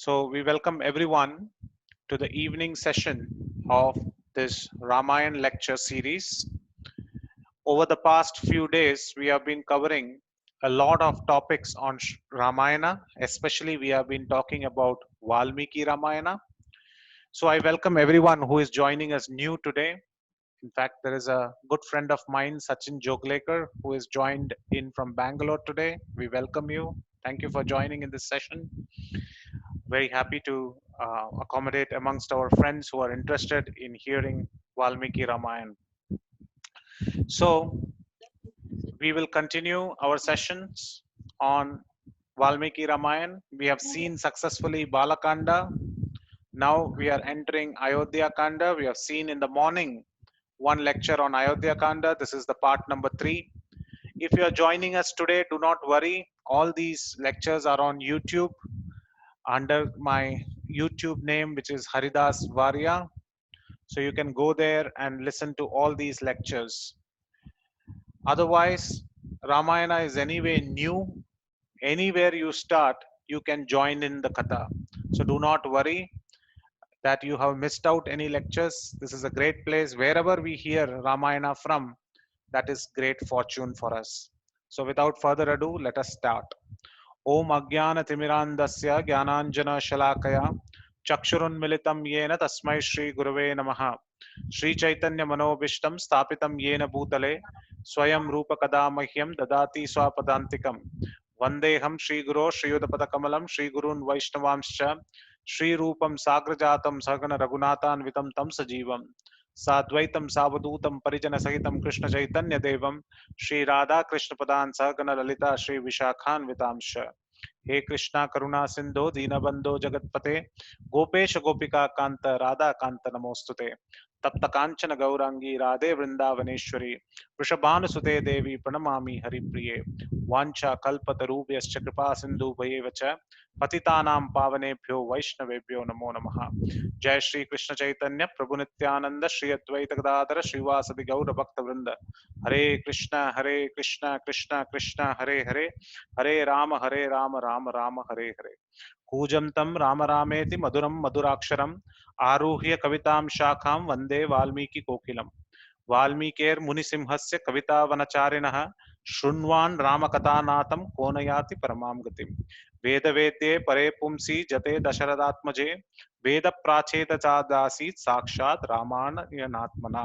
So we welcome everyone to the evening session of this Ramayan lecture series. Over the past few days, we have been covering a lot of topics on Ramayana, especially we have been talking about Valmiki Ramayana. So I welcome everyone who is joining us new today. In fact, there is a good friend of mine, Sachin Joglekar, who is joined in from Bangalore today. We welcome you. Thank you for joining in this session. Very happy to accommodate amongst our friends who are interested in hearing Valmiki Ramayana. So, we will continue our sessions on Valmiki Ramayana. We have seen successfully Balakanda. Now we are entering Ayodhya Kanda. We have seen in the morning one lecture on Ayodhya Kanda. This is the part number 3. If you are joining us today, do not worry. All these lectures are on YouTube under my YouTube name, which is Haridas Varia. So you can go there and listen to all these lectures. Otherwise, Ramayana is anyway new. Anywhere you start, you can join in the Katha. So do not worry that you have missed out any lectures. This is a great place. Wherever we hear Ramayana from, that is great fortune for us. So without further ado, let us start. Om Agyana Timirandasya Gyananjana Shalakaya Chakshurunmilitam Yena Tasmai Shri Gurave Namaha Shri Chaitanya Manobishtam Stapitam Yena Bhutale Swayam Rupa Kadamahyam Dadati Swapadantikam Vandeham Shri Guru Shri Udapata Shri Gurun Vaishnavamscha Shri Rupam Sagrajatam Sagana Raghunathan Vitam Tam Sajivam Sadvaitam Savadutam Parijana Sahitam Krishna Chaitanya Devam Shri Radha Krishna Padan Sagana Lalita Shri Vishakhan Vitamsha हे कृष्णा करुणा सिंधो दीनबंधो जगतपते गोपेश गोपिका कांत राधा कांत नमोस्तुते तप्त कांचन गौरांगी राधे वृंदावनेश्वरी वृषभानुसुते देवी प्रणमामि हरिप्रिये वाञ्छा कल्पतरुभ्यश्च कृपा सिन्धुभ्येव च पतितानां पावनेभ्यो वैष्णवेभ्यो नमो नमः जय श्री कृष्ण चैतन्य प्रभु नित्यानंद श्री अद्वैत गदाधर श्रीवासदि गौर भक्त वृंद हरे कृष्ण कृष्ण कृष्ण हरे हरे हरे राम राम राम हरे हरे कूजन्तं राम रामेति मधुरं मधुराक्षरम् आरुह्य कवितां शाखां वन्दे वाल्मीकि कोकिलं वाल्मीकेर्मुनिसिंहस्य कवितावनचारिणः शृण्वान् रामकथानाथं को न याति परमां गतिम् वेदवेद्ये परे पुंसि जते दशरथात्मजे वेदप्राचेतचादासीत् साक्षात् रामायणात्मना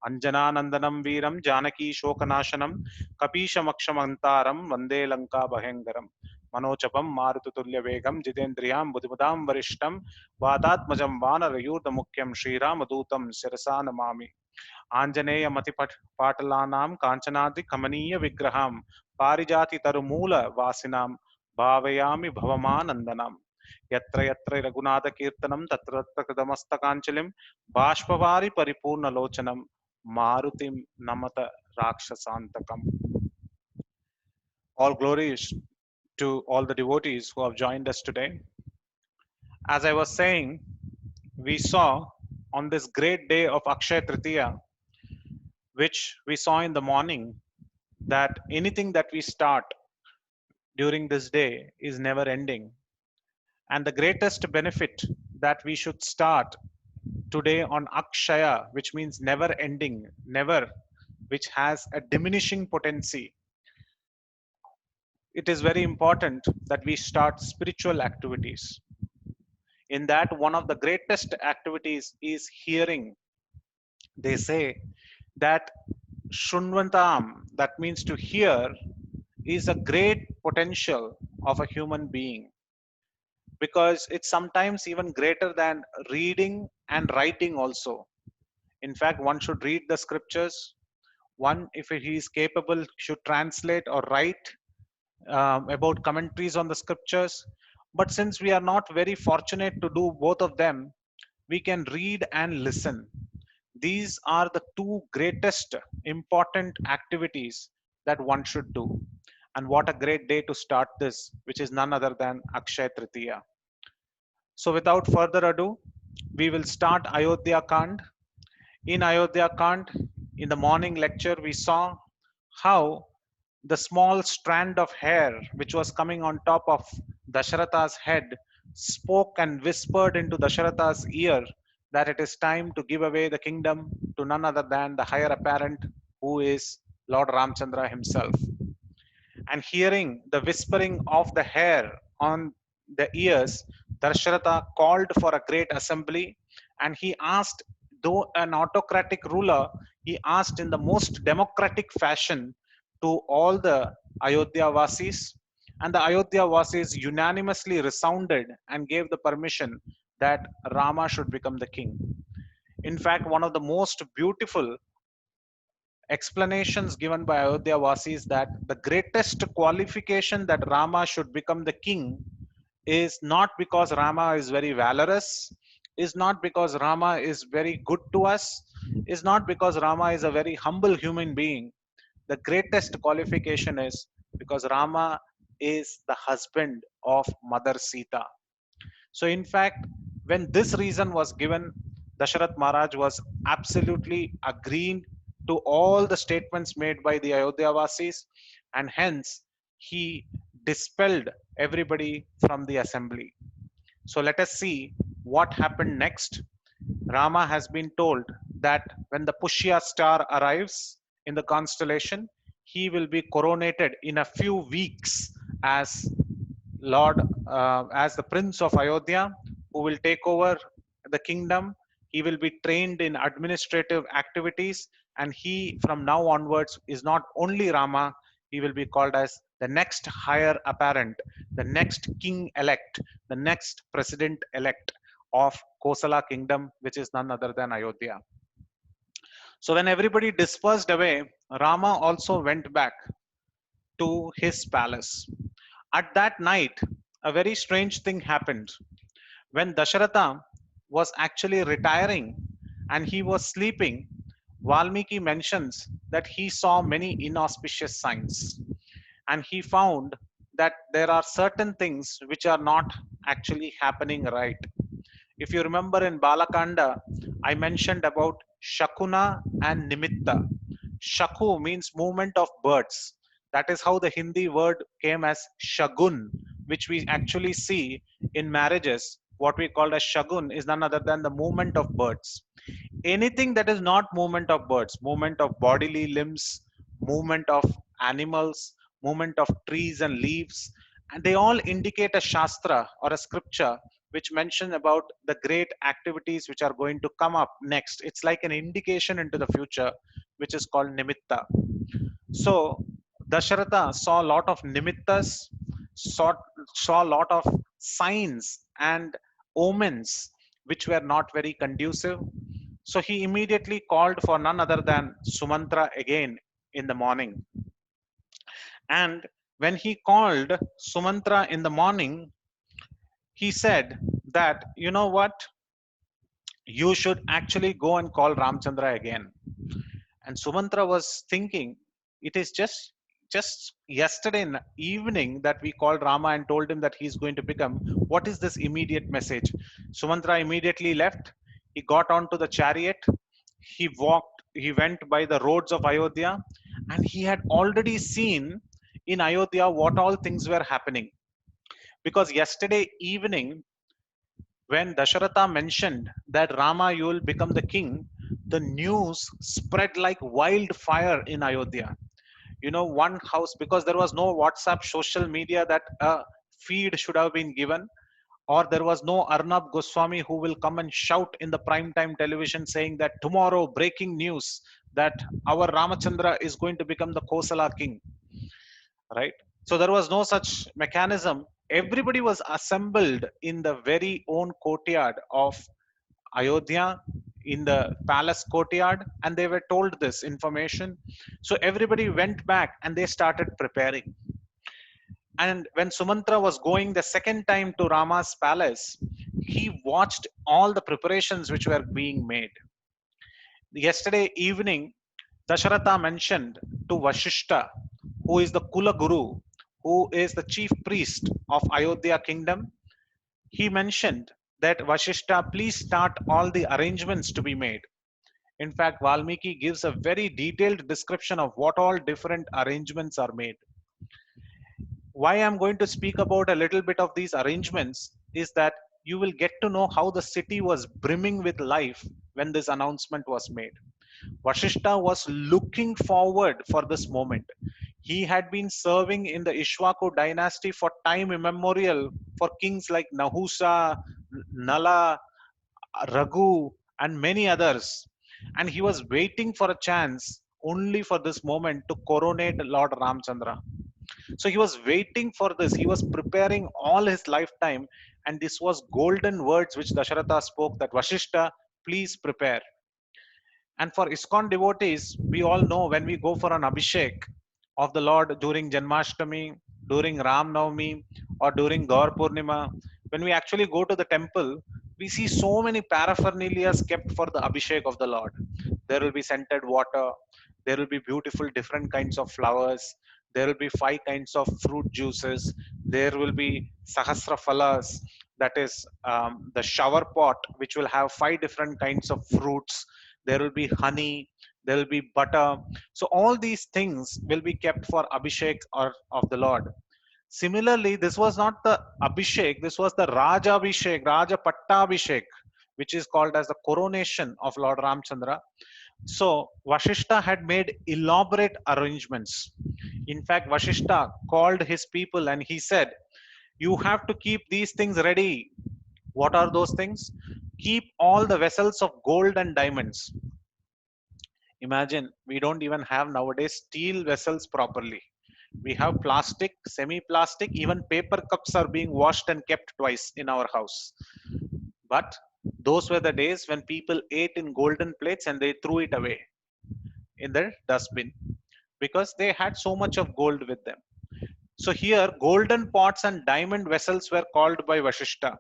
अञ्जनानन्दनं वीरं जानकी शोकनाशनं कपीशमक्षमन्तारं वन्दे लङ्काभयङ्करम् मनोजपं मारुततुल्यवेगं जितेन्द्रियां बुद्धिमतां वरिष्ठं वातात्मजं वानरयूथमुख्यं श्रीरामदूतं शिरसा नमामि आञ्जनेयमतिपाटलानां काञ्चनाद्रिकमनीयविग्रहां पारिजातितरुमूलवासिनां भावयामि भवमानन्दनां यत्र यत्र रघुनाथकीर्तनं तत्र तत्र कृतमस्तकाञ्जलिं बाष्पवारि परिपूर्णलोचनं मारुतिं नमत राक्षसान्तकम्. All glories to all the devotees who have joined us today. As I was saying, we saw on this great day of Akshaya Tritiya, which we saw in the morning, that anything that we start during this day is never ending. And the greatest benefit that we should start today on Akshaya, which means never ending, never, which has a diminishing potency. It is very important that we start spiritual activities. In that, one of the greatest activities is hearing. They say that Shunvantam, that means to hear, is a great potential of a human being because it's sometimes even greater than reading and writing also. In fact, one should read the scriptures. One, if he is capable, should translate or write about commentaries on the scriptures. But since we are not very fortunate to do both of them, we can read and listen. These are the two greatest important activities that one should do. And what a great day to start this, which is none other than Akshaya Tritiya. So without further ado, we will start Ayodhya Kand. In Ayodhya Kand, in the morning lecture, we saw how the small strand of hair which was coming on top of Dasharatha's head spoke and whispered into Dasharatha's ear that it is time to give away the kingdom to none other than the higher apparent, who is Lord Ramchandra himself. And hearing the whispering of the hair on the ears, Dasharatha called for a great assembly, and he asked, though an autocratic ruler, he asked in the most democratic fashion to all the Ayodhya Vasis, and the Ayodhya Vasis unanimously resounded and gave the permission that Rama should become the king. In fact, one of the most beautiful explanations given by Ayodhya Vasis that the greatest qualification that Rama should become the king is not because Rama is very valorous, is not because Rama is very good to us, is not because Rama is a very humble human being. The greatest qualification is because Rama is the husband of Mother Sita. So, in fact, when this reason was given, Dasharath Maharaj was absolutely agreeing to all the statements made by the Ayodhya Vasis, and hence he dispelled everybody from the assembly. So, let us see what happened next. Rama has been told that when the Pushya star arrives in the constellation, he will be coronated in a few weeks as Lord, as the Prince of Ayodhya, who will take over the kingdom. He will be trained in administrative activities, and he, from now onwards, is not only Rama, he will be called as the next higher apparent, the next king elect, the next president elect of Kosala kingdom, which is none other than Ayodhya. So, when everybody dispersed away, Rama also went back to his palace. At that night, a very strange thing happened. When Dasharatha was actually retiring and he was sleeping, Valmiki mentions that he saw many inauspicious signs, and he found that there are certain things which are not actually happening right. If you remember in Balakanda, I mentioned about Shakuna and Nimitta. Shaku means movement of birds. That is how the Hindi word came as Shagun, which we actually see in marriages. What we call as Shagun is none other than the movement of birds. Anything that is not movement of birds, movement of bodily limbs, movement of animals, movement of trees and leaves, and they all indicate a shastra or a scripture which mention about the great activities which are going to come up next. It's like an indication into the future, which is called nimitta. So Dasharatha saw a lot of nimittas, saw, saw a lot of signs and omens which were not very conducive. So he immediately called for none other than Sumantra again in the morning. And when he called Sumantra in the morning, he said that, you know what, you should actually go and call Ramchandra again. And Sumantra was thinking, it is just yesterday evening that we called Rama and told him that he's going to become. What is this immediate message? Sumantra immediately left. He got onto the chariot. He walked. He went by the roads of Ayodhya, and he had already seen in Ayodhya what all things were happening. Because yesterday evening, when Dasharatha mentioned that Rama, you will become the king, the news spread like wildfire in Ayodhya. You know, one house, because there was no WhatsApp social media that a feed should have been given, or there was no Arnab Goswami who will come and shout in the prime time television saying that tomorrow breaking news that our Ramachandra is going to become the Kosala king, right? So there was no such mechanism. Everybody was assembled in the very own courtyard of Ayodhya, in the palace courtyard, and they were told this information. So everybody went back and they started preparing. And when Sumantra was going the second time to Rama's palace, he watched all the preparations which were being made. Yesterday evening, Dasharatha mentioned to Vashishta, who is the Kula Guru, who is the chief priest of Ayodhya kingdom, he mentioned that Vashishta, please start all the arrangements to be made. In fact, Valmiki gives a very detailed description of what all different arrangements are made. Why I'm going to speak about a little bit of these arrangements is that you will get to know how the city was brimming with life when this announcement was made. Vashishta was looking forward for this moment. He had been serving in the Ishwaku dynasty for time immemorial for kings like Nahusa, Nala, Raghu, and many others. And he was waiting for a chance only for this moment to coronate Lord Ramchandra. So he was waiting for this. He was preparing all his lifetime. And this was golden words which Dasharatha spoke that Vashishta, please prepare. And for ISKCON devotees, we all know when we go for an Abhishek of the Lord during Janmashtami, during Ram Navami, or during Gaur Purnima, when we actually go to the temple, we see so many paraphernalias kept for the Abhishek of the Lord. There will be scented water, there will be beautiful different kinds of flowers, there will be five kinds of fruit juices, there will be Sahasra Phalas, that is the shower pot, which will have five different kinds of fruits, there will be honey, there will be butter. So all these things will be kept for Abhishek or of the Lord. Similarly, this was not the Abhishek, this was the Raja Abhishek, Raja Patta Abhishek, which is called as the coronation of Lord Ramchandra. So Vashishta had made elaborate arrangements. In fact, Vashishta called his people and he said, you have to keep these things ready. What are those things? Keep all the vessels of gold and diamonds. Imagine, we don't even have nowadays steel vessels properly. We have plastic, semi plastic, even paper cups are being washed and kept twice in our house. But those were the days when people ate in golden plates and they threw it away in the dustbin because they had so much of gold with them. So here, golden pots and diamond vessels were called by Vashishta.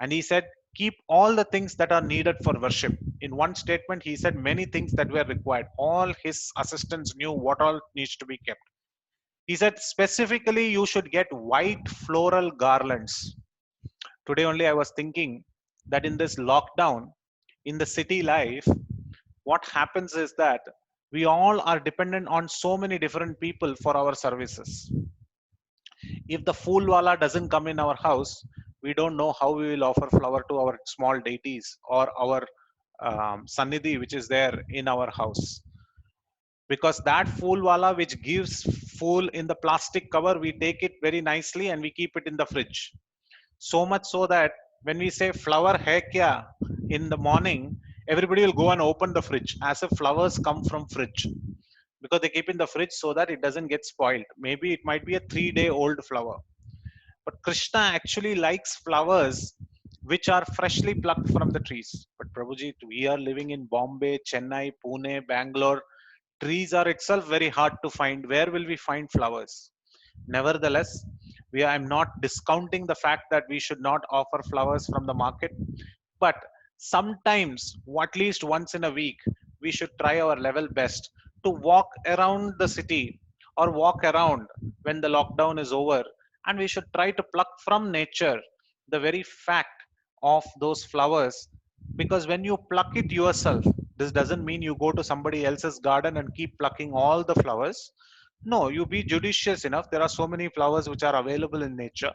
And he said, keep all the things that are needed for worship. In one statement, he said many things that were required. All his assistants knew what all needs to be kept. He said, specifically, you should get white floral garlands. Today only I was thinking that in this lockdown, in the city life, what happens is that we all are dependent on so many different people for our services. If the fool wala doesn't come in our house, we don't know how we will offer flower to our small deities or our sannidhi which is there in our house. Because that fool wala which gives fool in the plastic cover, we take it very nicely and we keep it in the fridge. So much so that when we say flower hai kya in the morning, everybody will go and open the fridge as if flowers come from fridge because they keep in the fridge so that it doesn't get spoiled. Maybe it might be a 3-day old flower. But Krishna actually likes flowers which are freshly plucked from the trees. But Prabhuji, we are living in Bombay, Chennai, Pune, Bangalore. Trees are itself very hard to find. Where will we find flowers? Nevertheless, I'm not discounting the fact that we should not offer flowers from the market, but sometimes, at least once in a week, we should try our level best to walk around the city or walk around when the lockdown is over, and we should try to pluck from nature the very fact of those flowers. Because when you pluck it yourself, this doesn't mean you go to somebody else's garden and keep plucking all the flowers. No, you be judicious enough. There are so many flowers which are available in nature,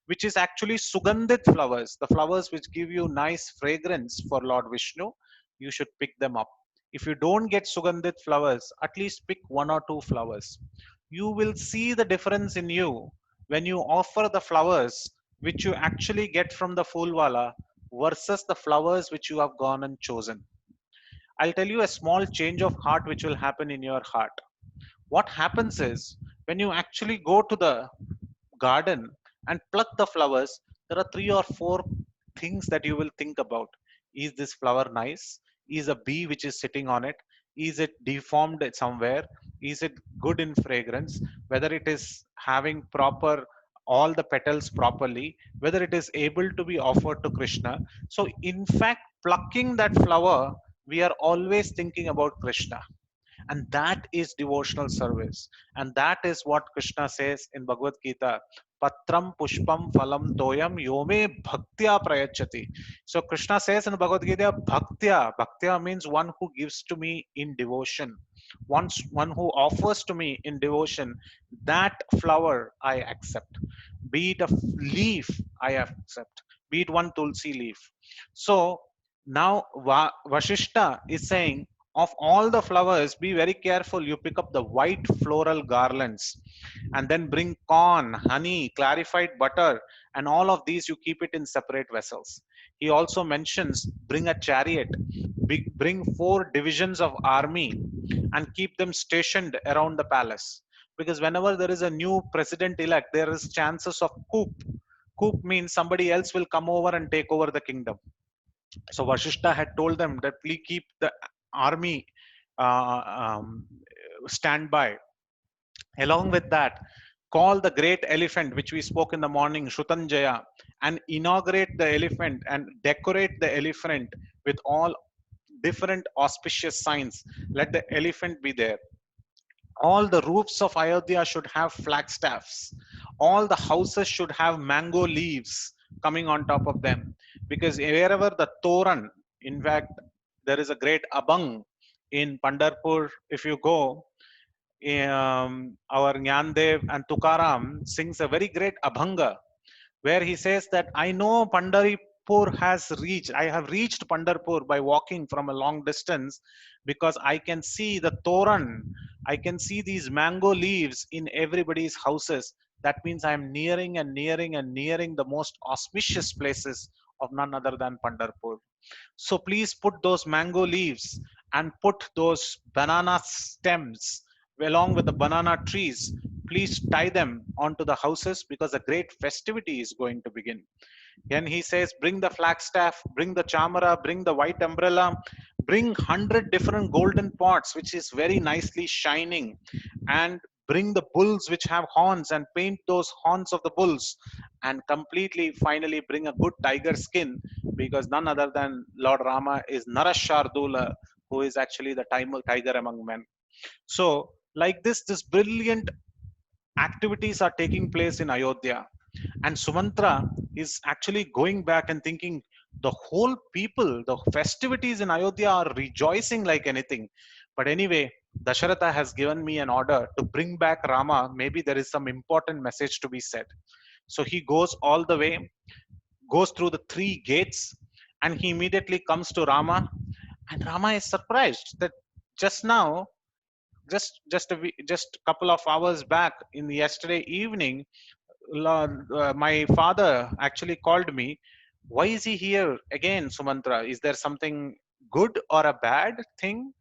which is actually Sugandhit flowers, the flowers which give you nice fragrance for Lord Vishnu. You should pick them up. If you don't get Sugandhit flowers, at least pick one or two flowers. You will see the difference in you when you offer the flowers which you actually get from the Phoolwala versus the flowers which you have gone and chosen. I'll tell you a small change of heart which will happen in your heart. What happens is when you actually go to the garden and pluck the flowers, there are three or four things that you will think about. Is this flower nice? Is a bee which is sitting on it? Is it deformed somewhere? Is it good in fragrance? Whether it is having proper all the petals properly, whether it is able to be offered to Krishna. So, in fact, plucking that flower, we are always thinking about Krishna, and that is devotional service. And that is what Krishna says in Bhagavad Gita, patram pushpam phalam toyam yome bhaktya prayachati. So Krishna says in Bhagavad Gita, bhaktya means one who gives to me in devotion, one who offers to me in devotion. That flower I accept, be it a leaf I accept, be it one tulsi leaf. So now Vashishta is saying, of all the flowers, be very careful. You pick up the white floral garlands and then bring corn, honey, clarified butter, and all of these you keep it in separate vessels. He also mentions bring a chariot, bring 4 divisions of army, and keep them stationed around the palace. Because whenever there is a new president elect, there is chances of coup. Coup means somebody else will come over and take over the kingdom. So Vashishta had told them that please keep the army uh, um, standby. Along with that, call the great elephant, which we spoke in the morning, Shrutanjaya, and inaugurate the elephant and decorate the elephant with all different auspicious signs. Let the elephant be there. All the roofs of Ayodhya should have flagstaffs. All the houses should have mango leaves coming on top of them. Because wherever the Toran, in fact, there is a great abang in Pandarpur. If you go, our Nyandev and Tukaram sings a very great abhanga where he says that I know Pandarpur has reached, I have reached Pandarpur by walking from a long distance because I can see the Toran, I can see these mango leaves in everybody's houses. That means I am nearing and nearing and nearing the most auspicious places of none other than Pandarpur. So please put those mango leaves and put those banana stems along with the banana trees. Please tie them onto the houses because a great festivity is going to begin. Then he says, bring the flagstaff, bring the chamara, bring the white umbrella, bring 100 different golden pots, which is very nicely shining, and bring the bulls which have horns and paint those horns of the bulls, and completely finally bring a good tiger skin because none other than Lord Rama is Narashardula, who is actually the tiger among men. So, like this brilliant activities are taking place in Ayodhya. And Sumantra is actually going back and thinking the whole people, the festivities in Ayodhya are rejoicing like anything. But anyway, Dasharatha has given me an order to bring back Rama. Maybe there is some important message to be said. So he goes all the way, goes through the 3 gates, and he immediately comes to Rama. And Rama is surprised that just now, just couple of hours back in the yesterday evening, my father actually called me. Why is he here again, Sumantra? Is there something good or a bad thing?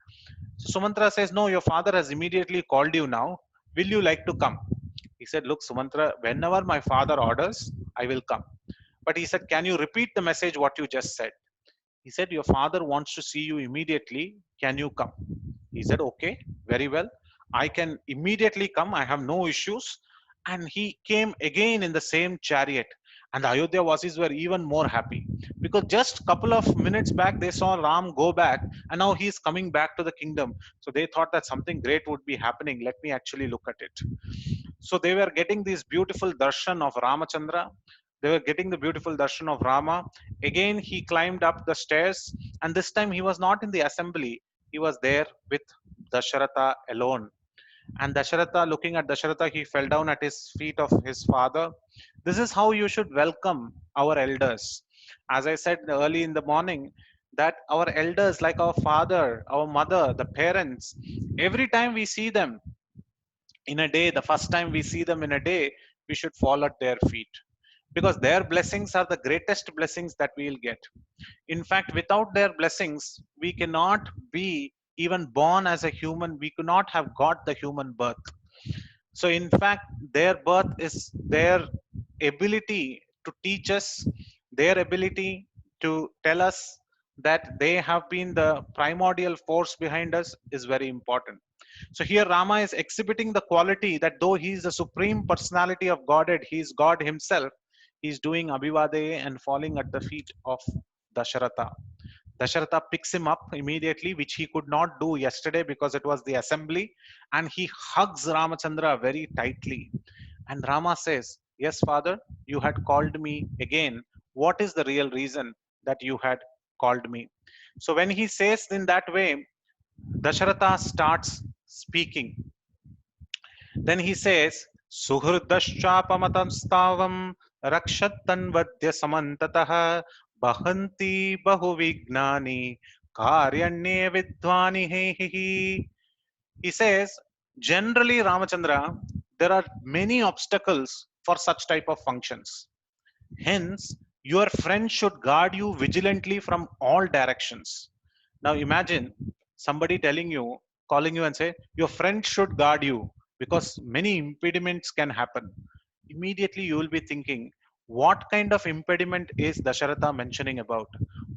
So Sumantra says, no, your father has immediately called you now. Will you like to come? He said, look, Sumantra, whenever my father orders, I will come. But he said, can you repeat the message what you just said? He said, your father wants to see you immediately. Can you come? He said, okay, very well. I can immediately come. I have no issues. And he came again in the same chariot. And the Ayodhya Vasis were even more happy because just a couple of minutes back they saw Ram go back and now he is coming back to the kingdom. So they thought that something great would be happening. Let me actually look at it. So they were getting this beautiful darshan of Ramachandra. They were getting the beautiful darshan of Rama. Again, he climbed up the stairs, and this time he was not in the assembly. He was there with Dasharatha alone. And Dasharatha, looking at Dasharatha, he fell down at his feet of his father. This is how you should welcome our elders. As I said early in the morning, that our elders, like our father, our mother, the parents, every time we see them, in a day, the first time we see them in a day, we should fall at their feet because their blessings are the greatest blessings that we'll get. In fact, without their blessings, we cannot be even born as a human. We could not have got the human birth. So, in fact, their birth is their ability to teach us, their ability to tell us that they have been the primordial force behind us is very important. So here Rama is exhibiting the quality that though he is the supreme personality of Godhead, he is God himself. He is doing Abhivade and falling at the feet of Dasharatha. Dasharatha picks him up immediately, which he could not do yesterday because it was the assembly, and he hugs Ramachandra very tightly. And Rama says, yes, father, you had called me again. What is the real reason that you had called me? So when he says in that way, Dasharatha starts speaking. Then he says, Suhrdaschapamatam stavam रक्षत्तन्वद्य समन्ततः बहन्ति बहुविघ्नानि कार्यण्ये विद्वानि हे हि. He says, generally, Ramachandra, there are many obstacles for such type of functions. Hence, your friend should guard you vigilantly from all directions. Now, imagine somebody telling you, calling you and say, your friend should guard you because many impediments can happen. Immediately, you will be thinking, what kind of impediment is Dasharatha mentioning about?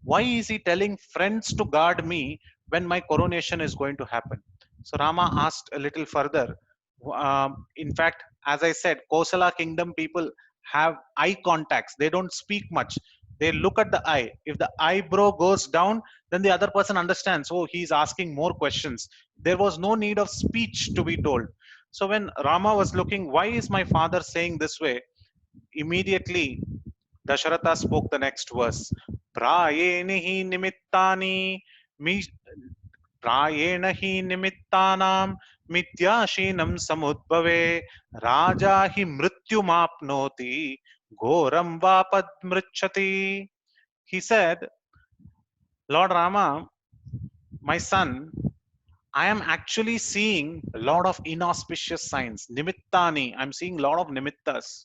Why is he telling friends to guard me when my coronation is going to happen? So, Rama asked a little further. In fact, as I said, Kosala kingdom people have eye contacts. They don't speak much. They look at the eye. If the eyebrow goes down, then the other person understands. Oh, he's asking more questions. There was no need of speech to be told. So when Rama was looking, why is my father saying this way? Immediately, Dasharatha spoke the next verse. Prayenihi nimittani mi प्रायेण हि निमित्तानां मिथ्याशीनं समुद्भवे राजा हि मृत्युमाप्नोति घोरं वा पद्मृच्छति. He said, Lord Rama, my son, I am actually seeing a lot of inauspicious signs. Nimittani, I'm seeing a lot of nimittas.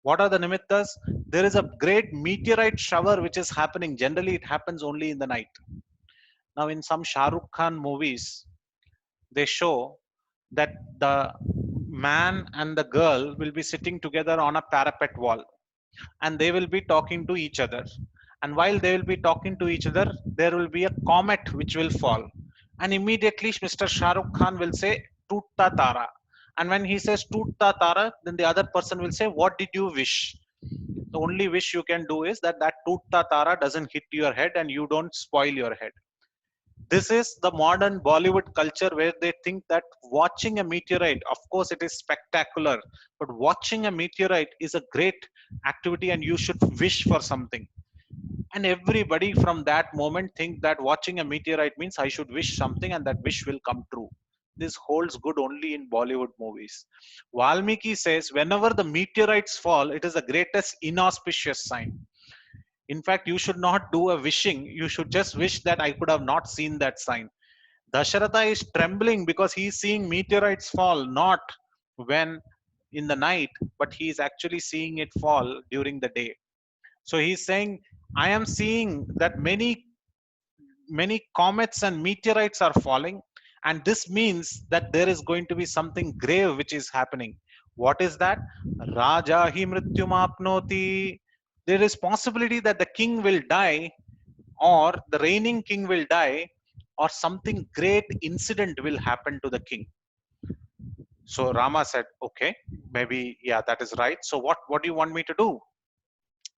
What are the nimittas? There is a great meteorite shower which is happening. Generally, it happens only in the night. Now, in some Shah Rukh Khan movies, they show that the man and the girl will be sitting together on a parapet wall and they will be talking to each other. And while they will be talking to each other, there will be a comet which will fall. And immediately Mr. Shah Rukh Khan will say, Tutta Tara. And when he says Tutta Tara, then the other person will say, what did you wish? The only wish you can do is that that Tutta Tara doesn't hit your head and you don't spoil your head. This is the modern Bollywood culture where they think that watching a meteorite, of course, it is spectacular, but watching a meteorite is a great activity and you should wish for something. And everybody from that moment think that watching a meteorite means I should wish something and that wish will come true. This holds good only in Bollywood movies. Valmiki says whenever the meteorites fall, it is the greatest inauspicious sign. In fact, you should not do a wishing. You should just wish that I could have not seen that sign. Dasharatha is trembling because he is seeing meteorites fall, not when in the night, but he is actually seeing it fall during the day. So he's saying, I am seeing that many comets and meteorites are falling, and this means that there is going to be something grave which is happening. What is that? Raja hi mrityumapnoti. There is possibility that the king will die, or the reigning king will die, or something great incident will happen to the king. So Rama said, okay, maybe, yeah, that is right. So what do you want me to do?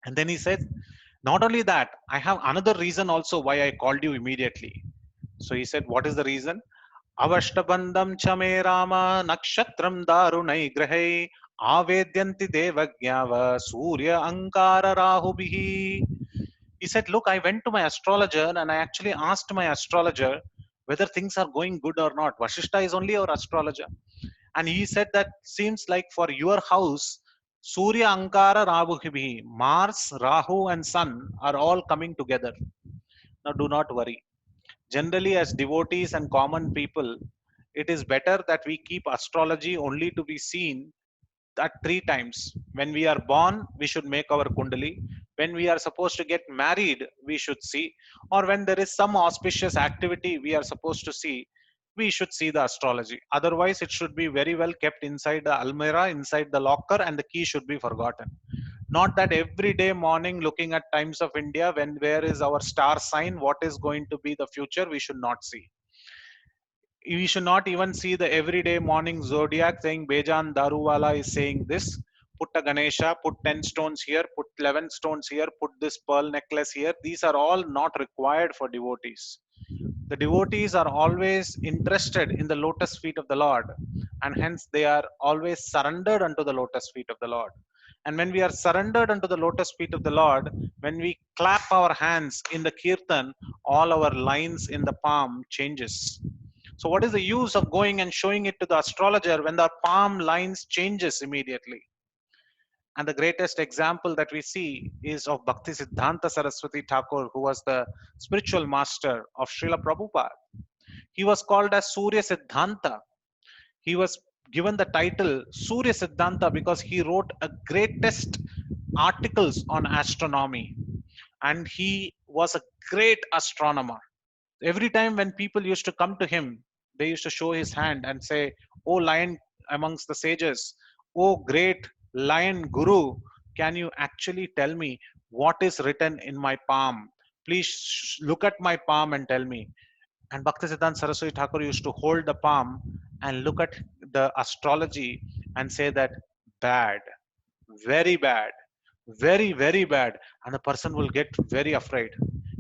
And then he said, not only that, I have another reason also why I called you immediately. So he said, what is the reason? Avashtabandam chame Rama nakshatram darunai grahai avedyanti devagyava surya ankara rahubihi. He said, look, I went to my astrologer and I actually asked my astrologer whether things are going good or not. Vashishta is only our astrologer. And he said that seems like for your house, Surya Ankara Rahu, Mars, Rahu, and Sun are all coming together. Now, do not worry. Generally, as devotees and common people, it is better that we keep astrology only to be seen at three times. When we are born, we should make our kundali. When we are supposed to get married, we should see. Or when there is some auspicious activity we are supposed to see, we should see the astrology. Otherwise, it should be very well kept inside the almirah, inside the locker, and the key should be forgotten. Not that every day morning looking at Times of India, when where is our star sign, what is going to be the future, we should not see. We should not even see the everyday morning zodiac saying Bejan Daruwala is saying this. Put a Ganesha, put 10 stones here, put 11 stones here, put this pearl necklace here. These are all not required for devotees. The devotees are always interested in the lotus feet of the Lord, and hence they are always surrendered unto the lotus feet of the Lord. And when we are surrendered unto the lotus feet of the Lord, when we clap our hands in the kirtan, all our lines in the palm changes. So what is the use of going and showing it to the astrologer when the palm lines changes immediately? And the greatest example that we see is of Bhakti Siddhanta Saraswati Thakur, who was the spiritual master of Srila Prabhupada. He was called as Surya Siddhanta. He was given the title Surya Siddhanta because he wrote a greatest articles on astronomy, and he was a great astronomer. Every time when people used to come to him, they used to show his hand and say, "Oh, lion amongst the sages, oh, great lion guru, can you actually tell me what is written in my palm? Please look at my palm and tell me." And Bhaktisiddhanta Saraswati Thakur used to hold the palm and look at the astrology and say that bad, very bad, very, very bad. And the person will get very afraid.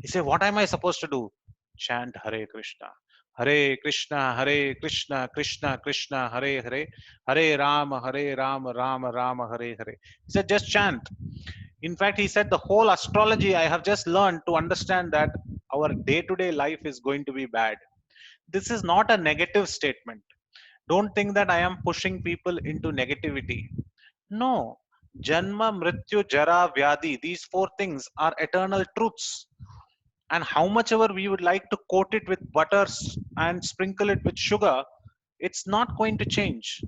He say, "What am I supposed to do?" Chant Hare Krishna. Hare Krishna, Hare Krishna, Krishna Krishna, Hare Hare, Hare Rama, Hare Rama, Rama Rama, Hare Hare. He said, just chant. In fact, he said, the whole astrology I have just learned to understand that our day to day life is going to be bad. This is not a negative statement. Don't think that I am pushing people into negativity. No. Janma, Mrityu, Jara, Vyadi, these four things are eternal truths. And how much ever we would like to coat it with butters and sprinkle it with sugar, it's not going to change.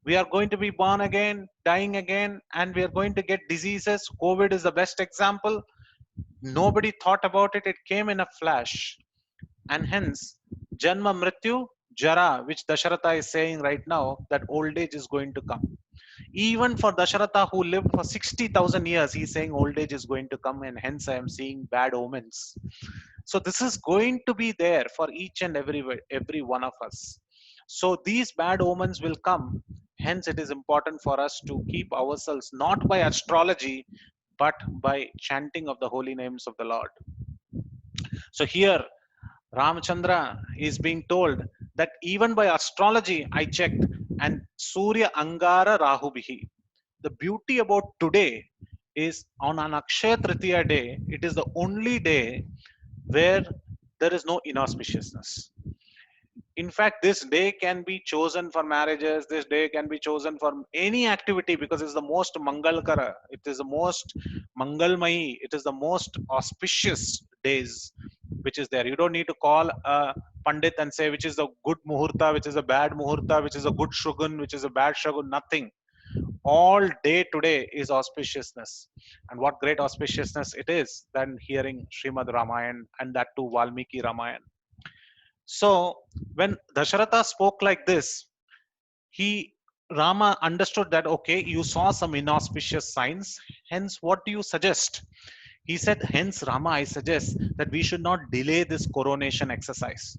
We are going to be born again, dying again, and we are going to get diseases. COVID is the best example. Nobody thought about it, it came in a flash. And hence, Janma Mrityu Jara, which Dasharatha is saying right now, that old age is going to come. Even for Dasharatha, who lived for 60,000 years, he's saying old age is going to come, and hence I am seeing bad omens. So this is going to be there for each and every one of us. So these bad omens will come. Hence, it is important for us to keep ourselves not by astrology, but by chanting of the holy names of the Lord. So here, Ramchandra is being told that even by astrology, I checked, and Surya Angara Rahubihi. The beauty about today is on an Akshaya Tritiya day, it is the only day where there is no inauspiciousness. In fact, this day can be chosen for marriages, this day can be chosen for any activity because it's the most Mangalkara, it is the most Mangalmayi, it is the most auspicious days which is there. You don't need to call a Pandit and say which is the good Muhurta, which is a bad Muhurta, which is a good Shugun, which is a bad Shugun, nothing. All day today is auspiciousness. And what great auspiciousness it is than hearing Srimad Ramayan, and that too Valmiki Ramayan. So when Dasharatha spoke like this, he Rama understood that okay, you saw some inauspicious signs, hence what do you suggest? He said, hence Rama, I suggest that we should not delay this coronation exercise.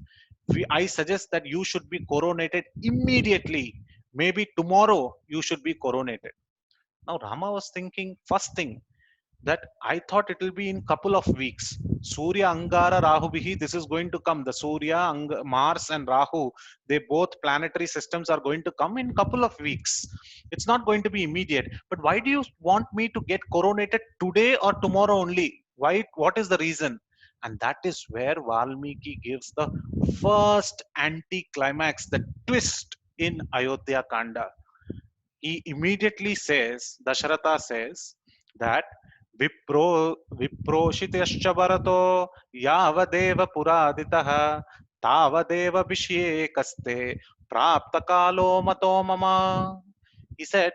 I suggest that you should be coronated immediately. Maybe tomorrow you should be coronated. Now Rama was thinking, first thing, that I thought it will be in couple of weeks. Surya Angara Rahu Bihi, this is going to come. The Surya, Mars and Rahu, they both planetary systems are going to come in couple of weeks. It's not going to be immediate. But why do you want me to get coronated today or tomorrow only? Why? What is the reason? And that is where Valmiki gives the first anti-climax, the twist in Ayodhya Kanda. He immediately says, Dasharatha says that विप्रोषितश्च भरतो यावदेव पुरादितः तावदेव भिषेकस्ते प्राप्तकालो मतो मम. He said,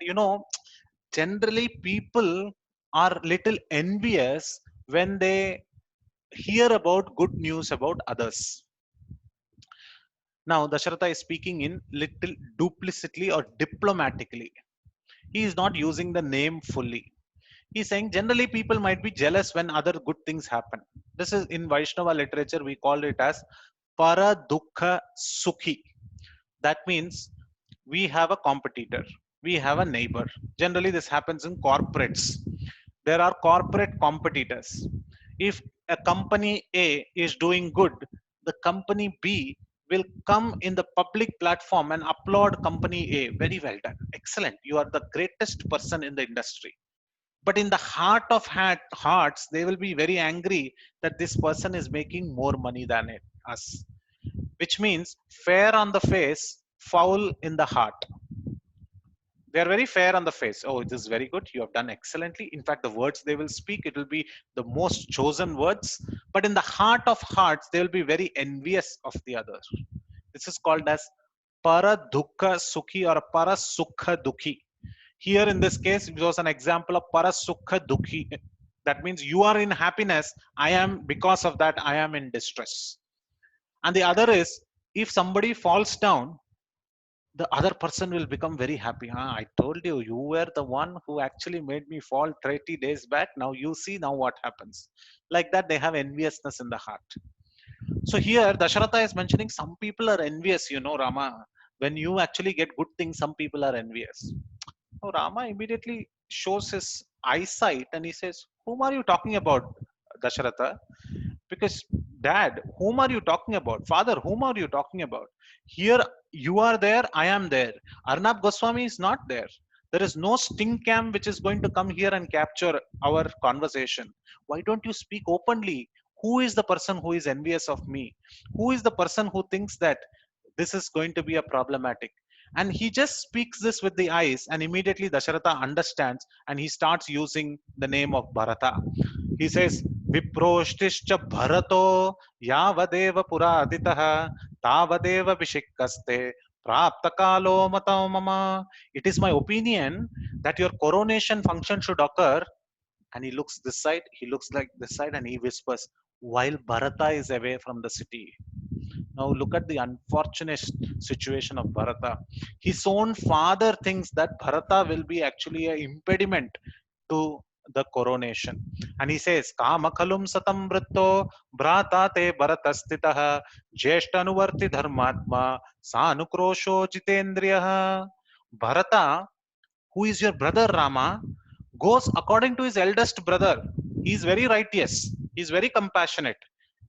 generally people are little envious when they hear about good news about others. Now, Dasharatha is speaking in little duplicitly or diplomatically. He is not using the name fully. He's saying generally people might be jealous when other good things happen. This is in Vaishnava literature, we call it as para dukha sukhi. That means we have a competitor, we have a neighbor. Generally, this happens in corporates. There are corporate competitors. If a company A is doing good, the company B will come in the public platform and applaud company A. Very well done. Excellent. You are the greatest person in the industry. But in the heart of hearts, they will be very angry that this person is making more money than us, which means fair on the face, foul in the heart. They are very fair on the face. Oh, this is very good. You have done excellently. In fact, the words they will speak, it will be the most chosen words. But in the heart of hearts, they will be very envious of the other. This is called as para dukkha sukhi or para sukha dukhi. Here in this case, it was an example of para sukha dukhi. That means you are in happiness. I am, because of that, I am in distress. And the other is, if somebody falls down, the other person will become very happy. I told you, you were the one who actually made me fall 30 days back. Now you see now what happens. Like that, they have enviousness in the heart. So here, Dasharatha is mentioning some people are envious, Rama. When you actually get good things, some people are envious. So Rama immediately shows his eyesight and he says, whom are you talking about, Dasharatha? Because dad, whom are you talking about? Father, whom are you talking about? Here you are there, I am there. Arnab Goswami is not there. There is no sting cam which is going to come here and capture our conversation. Why don't you speak openly? Who is the person who is envious of me? Who is the person who thinks that this is going to be a problematic? And he just speaks this with the eyes, and immediately Dasharatha understands and he starts using the name of Bharata. He says, Viproshtischa Bharato Yavadeva Puraditah Tavadeva Vishikkaste Praptakalo Mata Mama. It is my opinion that your coronation function should occur. And he looks this side, he looks like this side, and he whispers, while Bharata is away from the city. Now look at the unfortunate situation of Bharata. His own father thinks that Bharata will be actually an impediment to the coronation. And he says, Kamakalum satam vritto bhrata te bharatastitah jeshtanuvarti dharmatma sanukrosho jitendriya. Bharata, who is your brother Rama, goes according to his eldest brother. He is very righteous, he is very compassionate,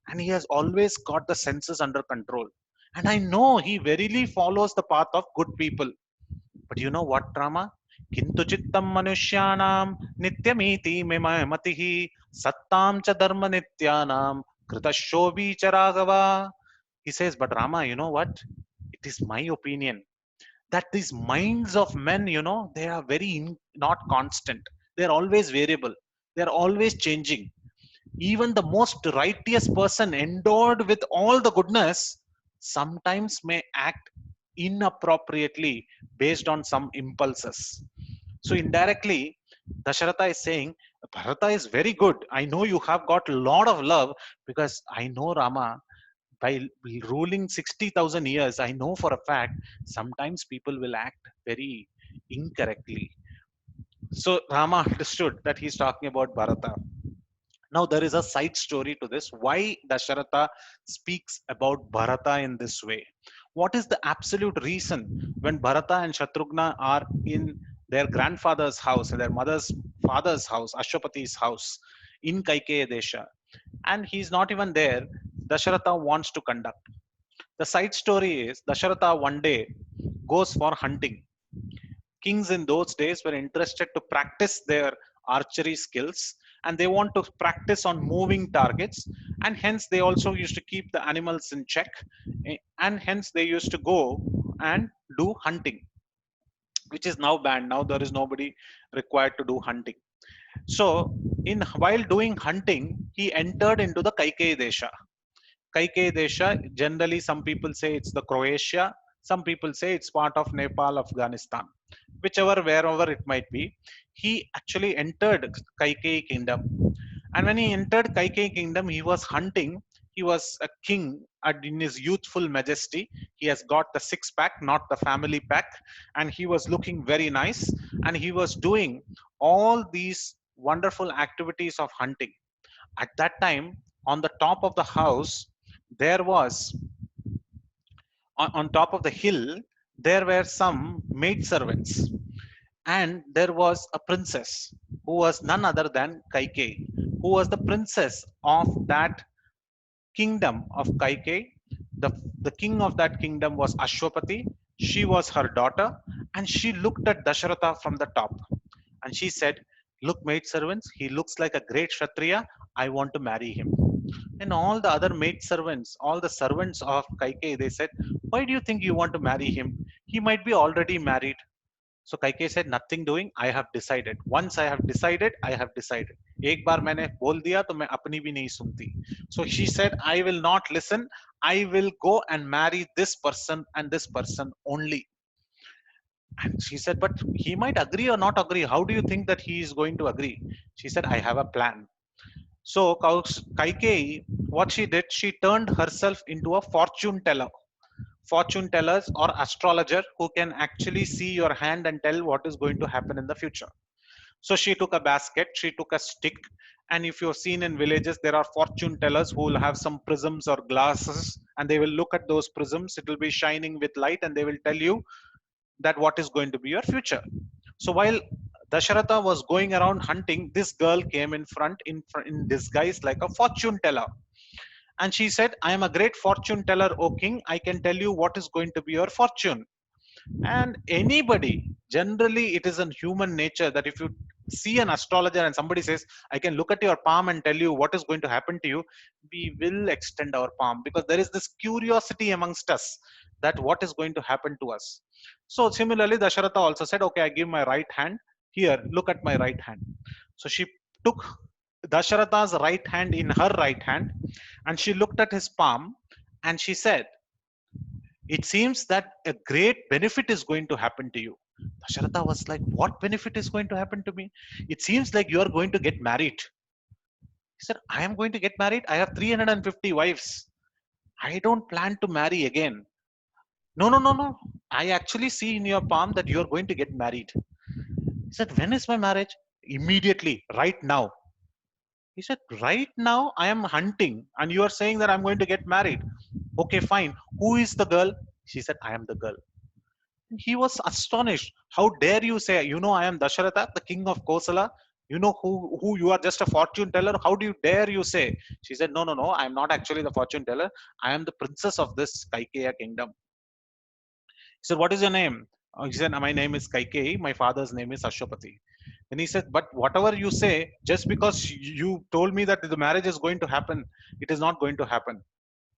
and he has always got the senses under control. And I know he verily follows the path of good people. But you know what, Rama? Kintu chittam manushyanam nityamiti matihi sattam cha dharma nityanam kritashobi charagava. He says, but Rama, you know what? It is my opinion that these minds of men, they are not constant. They're always variable. They're always changing. Even the most righteous person endowed with all the goodness sometimes may act inappropriately based on some impulses. So indirectly, Dasharatha is saying, Bharata is very good. I know you have got a lot of love because I know Rama, by ruling 60,000 years, I know for a fact sometimes people will act very incorrectly. So Rama understood that he's talking about Bharata. Now there is a side story to this. Why Dasharatha speaks about Bharata in this way? What is the absolute reason when Bharata and Shatrughna are in their grandfather's house, in their mother's father's house, Ashwapati's house in Kaikeya Desha, and he's not even there? Dasharatha wants to conduct. The side story is Dasharatha one day goes for hunting. Kings in those days were interested to practice their archery skills, and they want to practice on moving targets, and hence they also used to keep the animals in check, and hence they used to go and do hunting, which is now banned. Now there is nobody required to do hunting. So in while doing hunting, he entered into the Kaikeyi Desha. Kaikeyi Desha, generally some people say it's the Croatia, some people say it's part of Nepal, Afghanistan, whichever, wherever it might be. He actually entered Kaikeyi kingdom. And when he entered Kaikeyi kingdom, he was hunting. He was a king in his youthful majesty. He has got the six pack, not the family pack. And he was looking very nice. And he was doing all these wonderful activities of hunting. At that time, on the top of the house, there was, on top of the hill, there were some maid servants, and there was a princess who was none other than Kaikeyi, who was the princess of that kingdom of Kaikeyi. The king of that kingdom was Ashwapati. She was her daughter, and she looked at Dasharatha from the top, and she said, look, maid servants, he looks like a great Kshatriya. I want to marry him. And all the other maid servants, all the servants of Kaikeyi, they said, why do you think you want to marry him? He might be already married. So Kaikeyi said, nothing doing. I have decided. Once I have decided, I have decided. एक बार मैंने बोल दिया तो मैं अपनी भी नहीं सुनती. So she said, I will not listen. I will go and marry this person and this person only. And she said, but he might agree or not agree. How do you think that he is going to agree? She said, I have a plan. So Kaikeyi, what she did, she turned herself into a fortune teller. Fortune tellers or astrologer who can actually see your hand and tell what is going to happen in the future. So she took a basket, she took a stick, and if you've seen in villages, there are fortune tellers who will have some prisms or glasses, and they will look at those prisms. It will be shining with light, and they will tell you that what is going to be your future. So while Dasharatha was going around hunting, this girl came in front in disguise like a fortune teller. And she said, I am a great fortune teller, O king. I can tell you what is going to be your fortune. And anybody, generally, it is in human nature that if you see an astrologer and somebody says, I can look at your palm and tell you what is going to happen to you, we will extend our palm because there is this curiosity amongst us that what is going to happen to us. So similarly, Dasharatha also said, okay, I give my right hand. Here, look at my right hand. So she took Dasharatha's right hand in her right hand and she looked at his palm and she said, it seems that a great benefit is going to happen to you. Dasharatha was like, what benefit is going to happen to me? It seems like you are going to get married. He said, I am going to get married. I have 350 wives. I don't plan to marry again. No, no, no, no. I actually see in your palm that you are going to get married. He said, when is my marriage? Immediately, right now. He said, right now I am hunting and you are saying that I'm going to get married. Okay, fine. Who is the girl? She said, I am the girl. He was astonished. How dare you say, you know, I am Dasharatha, the king of Kosala. You know who you are, just a fortune teller. How do you dare you say? She said, no, no, no. I am not actually the fortune teller. I am the princess of this Kaikeya kingdom. He said, what is your name? He said, my name is Kaikeyi. My father's name is Ashwapati. And he said, but whatever you say, just because you told me that the marriage is going to happen, it is not going to happen.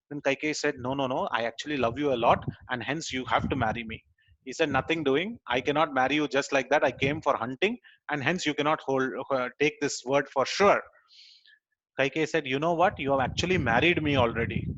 Then Kaikeyi said, no, no, no. I actually love you a lot and hence you have to marry me. He said, nothing doing. I cannot marry you just like that. I came for hunting and hence you cannot take this word for sure. Kaikeyi said, you know what? You have actually married me already.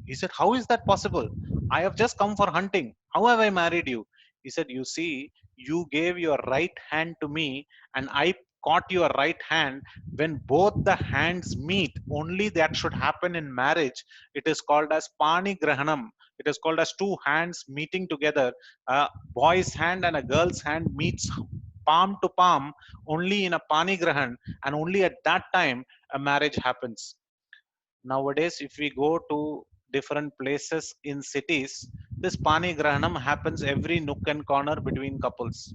He said, how is that possible? I have just come for hunting. How have I married you? He said, you see, you gave your right hand to me and I caught your right hand. When both the hands meet, only that should happen in marriage. It is called as pani grahanam. It is called as two hands meeting together. A boy's hand and a girl's hand meets palm to palm only in a pani grahan, and only at that time a marriage happens. Nowadays, if we go to different places in cities, this Pani Grahanam happens every nook and corner between couples.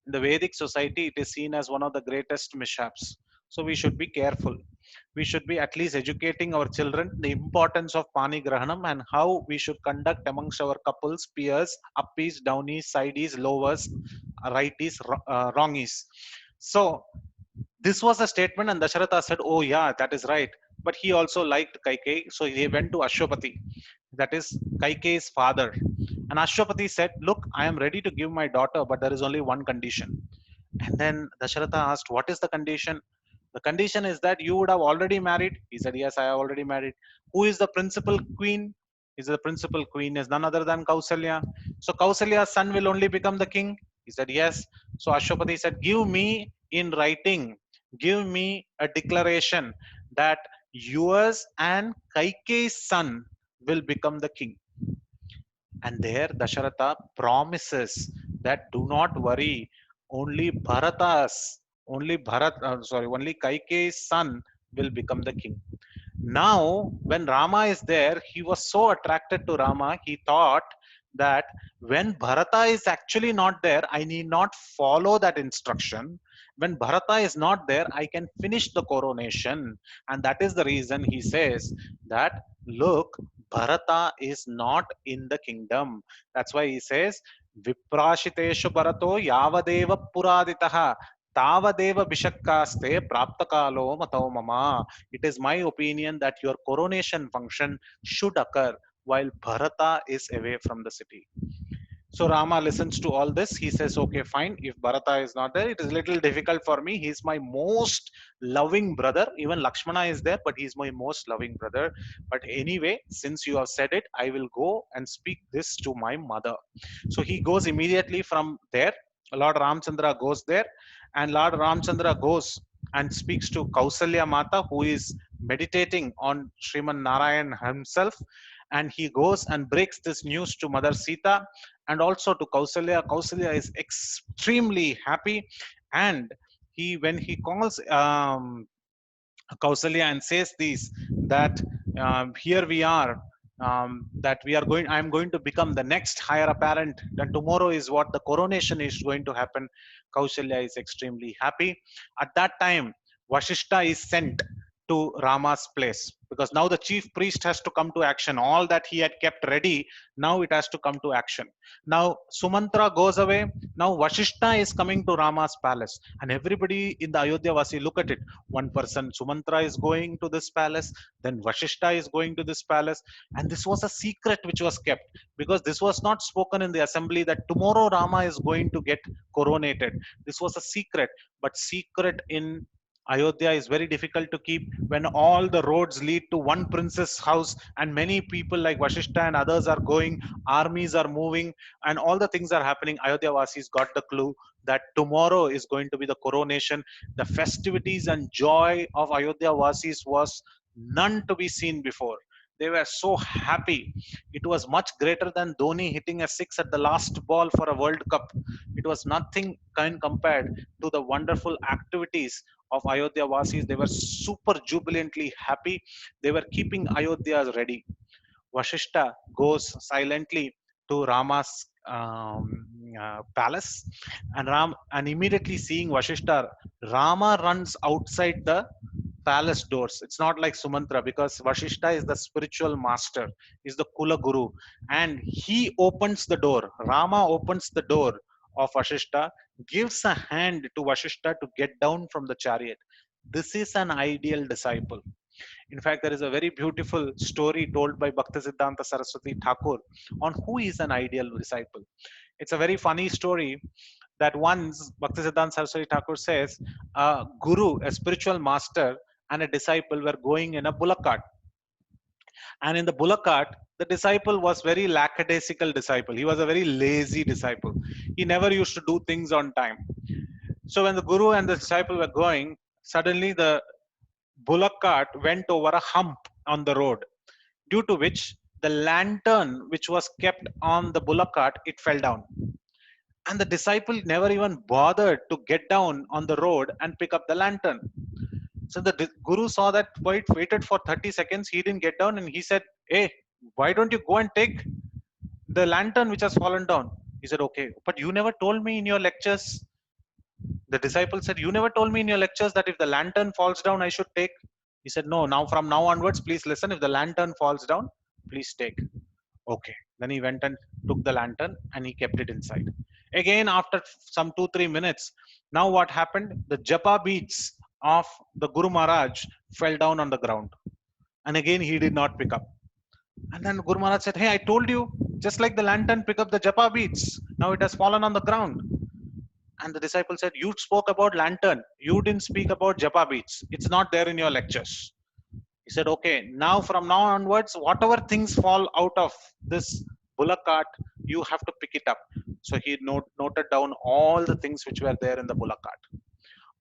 In the Vedic society, it is seen as one of the greatest mishaps. So we should be careful. We should be at least educating our children the importance of Pani Grahanam and how we should conduct amongst our couples, peers, uppies, downies, sideys, lowers, righties, wrongies. So this was a statement, and Dasharatha said, oh, yeah, that is right. But he also liked Kaikeyi, so he went to Ashwapati, that is Kaikeyi's father. And Ashwapati said, look, I am ready to give my daughter, but there is only one condition. And then Dasharatha asked, what is the condition? The condition is that you would have already married. He said, yes, I have already married. Who is the principal queen? He said, the principal queen is none other than Kausalya. So Kausalya's son will only become the king. He said, yes. So Ashwapati said, give me in writing, give me a declaration that yours and Kaikeyi's son will become the king. And there Dasharatha promises that do not worry, only only Kaikeyi's son will become the king. Now, when Rama is there, he was so attracted to Rama, he thought that when Bharata is actually not there, I need not follow that instruction. When Bharata is not there, I can finish the coronation. And that is the reason he says that, look, Bharata is not in the kingdom. That's why he says, Viprashiteshu Bharato Yavadeva Puraditaha Tavadeva Bishakkaste Praptakalo Matau Mama. It is my opinion that your coronation function should occur while Bharata is away from the city. So Rama listens to all this. He says, okay, fine. If Bharata is not there, it is a little difficult for me. He's my most loving brother. Even Lakshmana is there, but he's my most loving brother. But anyway, since you have said it, I will go and speak this to my mother. So he goes immediately from there. Lord Ramchandra goes there, and Lord Ramchandra goes and speaks to Kausalya Mata, who is meditating on Sriman Narayan himself. And he goes and breaks this news to Mother Sita and also to Kausalya. Kausalya is extremely happy, and when he calls Kausalya and says these, that here we are, that we are going, I am going to become the next heir apparent, and tomorrow is what the coronation is going to happen. Kausalya is extremely happy. At that time, Vashishta is sent to Rama's place, because now the chief priest has to come to action. All that he had kept ready, now it has to come to action. Now Sumantra goes away. Now Vashishta is coming to Rama's palace, and everybody in the Ayodhya Vasi, look at it. One person, Sumantra, is going to this palace, then Vashishta is going to this palace. And this was a secret which was kept, because this was not spoken in the assembly that tomorrow Rama is going to get coronated. This was a secret. But secret in Ayodhya is very difficult to keep when all the roads lead to one prince's house, and many people like Vashishta and others are going, armies are moving, and all the things are happening. Ayodhya Vasis got the clue that tomorrow is going to be the coronation. The festivities and joy of Ayodhya Vasis was none to be seen before. They were so happy. It was much greater than Dhoni hitting a six at the last ball for a World Cup. It was nothing kind compared to the wonderful activities of Ayodhya Vasis. They were super jubilantly happy. They were keeping Ayodhya ready. Vashishta goes silently to Rama's palace, and immediately seeing Vashishta, Rama runs outside the palace doors. It's not like Sumantra, because Vashishta is the spiritual master, is the Kula Guru, and he opens the door. Rama opens the door of Vashishta, gives a hand to Vashishta to get down from the chariot. This is an ideal disciple. In fact, there is a very beautiful story told by Bhaktisiddhanta Saraswati Thakur on who is an ideal disciple. It's a very funny story that once Bhaktisiddhanta Saraswati Thakur says, a guru, a spiritual master, and a disciple were going in a bullock cart. And in the bullock cart, the disciple was very lackadaisical disciple. He was a very lazy disciple. He never used to do things on time. So when the guru and the disciple were going, suddenly the bullock cart went over a hump on the road, due to which the lantern which was kept on the bullock cart, it fell down. And the disciple never even bothered to get down on the road and pick up the lantern. So the guru saw that, waited for 30 seconds, he didn't get down, and he said, hey, why don't you go and take the lantern which has fallen down? He said, okay, but you never told me in your lectures. The disciple said, you never told me in your lectures that if the lantern falls down, I should take. He said, no, now from now onwards, please listen. If the lantern falls down, please take. Okay. Then he went and took the lantern and he kept it inside. Again, after some 2-3 minutes, now what happened? The japa beads of the Guru Maharaj fell down on the ground. And again, he did not pick up. And then Guru Maharaj said, hey, I told you, just like the lantern, pick up the japa beads. Now it has fallen on the ground. And the disciple said, you spoke about lantern. You didn't speak about japa beads. It's not there in your lectures. He said, okay, now from now onwards, whatever things fall out of this bullock cart, you have to pick it up. So he noted down all the things which were there in the bullock cart.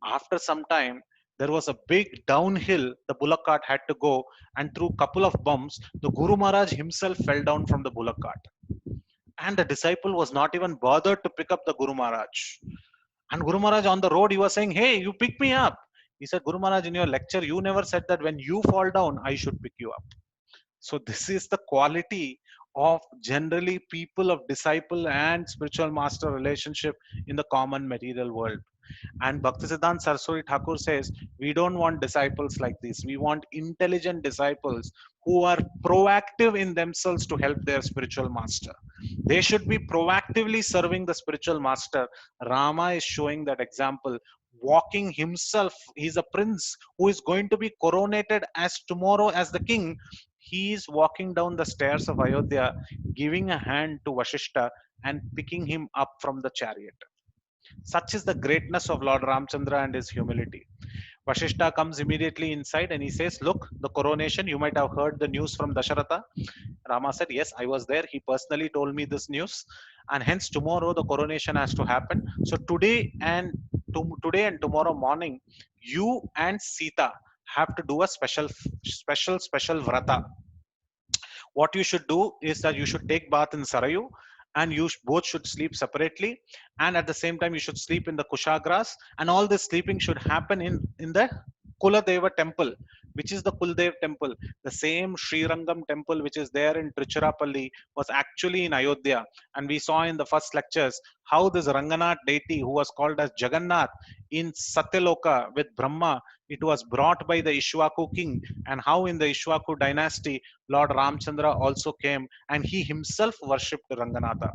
After some time, there was a big downhill the bullock cart had to go, and through a couple of bumps, the Guru Maharaj himself fell down from the bullock cart. And the disciple was not even bothered to pick up the Guru Maharaj. And Guru Maharaj on the road, he was saying, hey, you pick me up. He said, Guru Maharaj, in your lecture, you never said that when you fall down, I should pick you up. So this is the quality of generally people of disciple and spiritual master relationship in the common material world. And Bhaktisiddhanta Saraswati Thakur says, we don't want disciples like this. We want intelligent disciples who are proactive in themselves to help their spiritual master. They should be proactively serving the spiritual master. Rama is showing that example, walking himself. He's a prince who is going to be coronated as tomorrow as the king. he is walking down the stairs of Ayodhya, giving a hand to Vashishta and picking him up from the chariot. Such is the greatness of Lord Ramchandra and his humility. Vashishta comes immediately inside and he says, "Look, the coronation, you might have heard the news from Dasharatha." Rama said, "Yes, I was there. He personally told me this news. And hence, tomorrow the coronation has to happen. So, today and tomorrow morning, you and Sita have to do a special vrata. What you should do is that you should take bath in Sarayu, and both should sleep separately, and at the same time you should sleep in the kushagras, and all this sleeping should happen in the Kuladeva temple, which is the Kuldev temple. The same Srirangam temple which is there in Trichurapalli was actually in Ayodhya, and we saw in the first lectures how this Ranganath deity, who was called as Jagannath in Satyaloka with Brahma, it was brought by the Ishwaku king, and how in the Ishwaku dynasty Lord Ramchandra also came and he himself worshipped Ranganatha.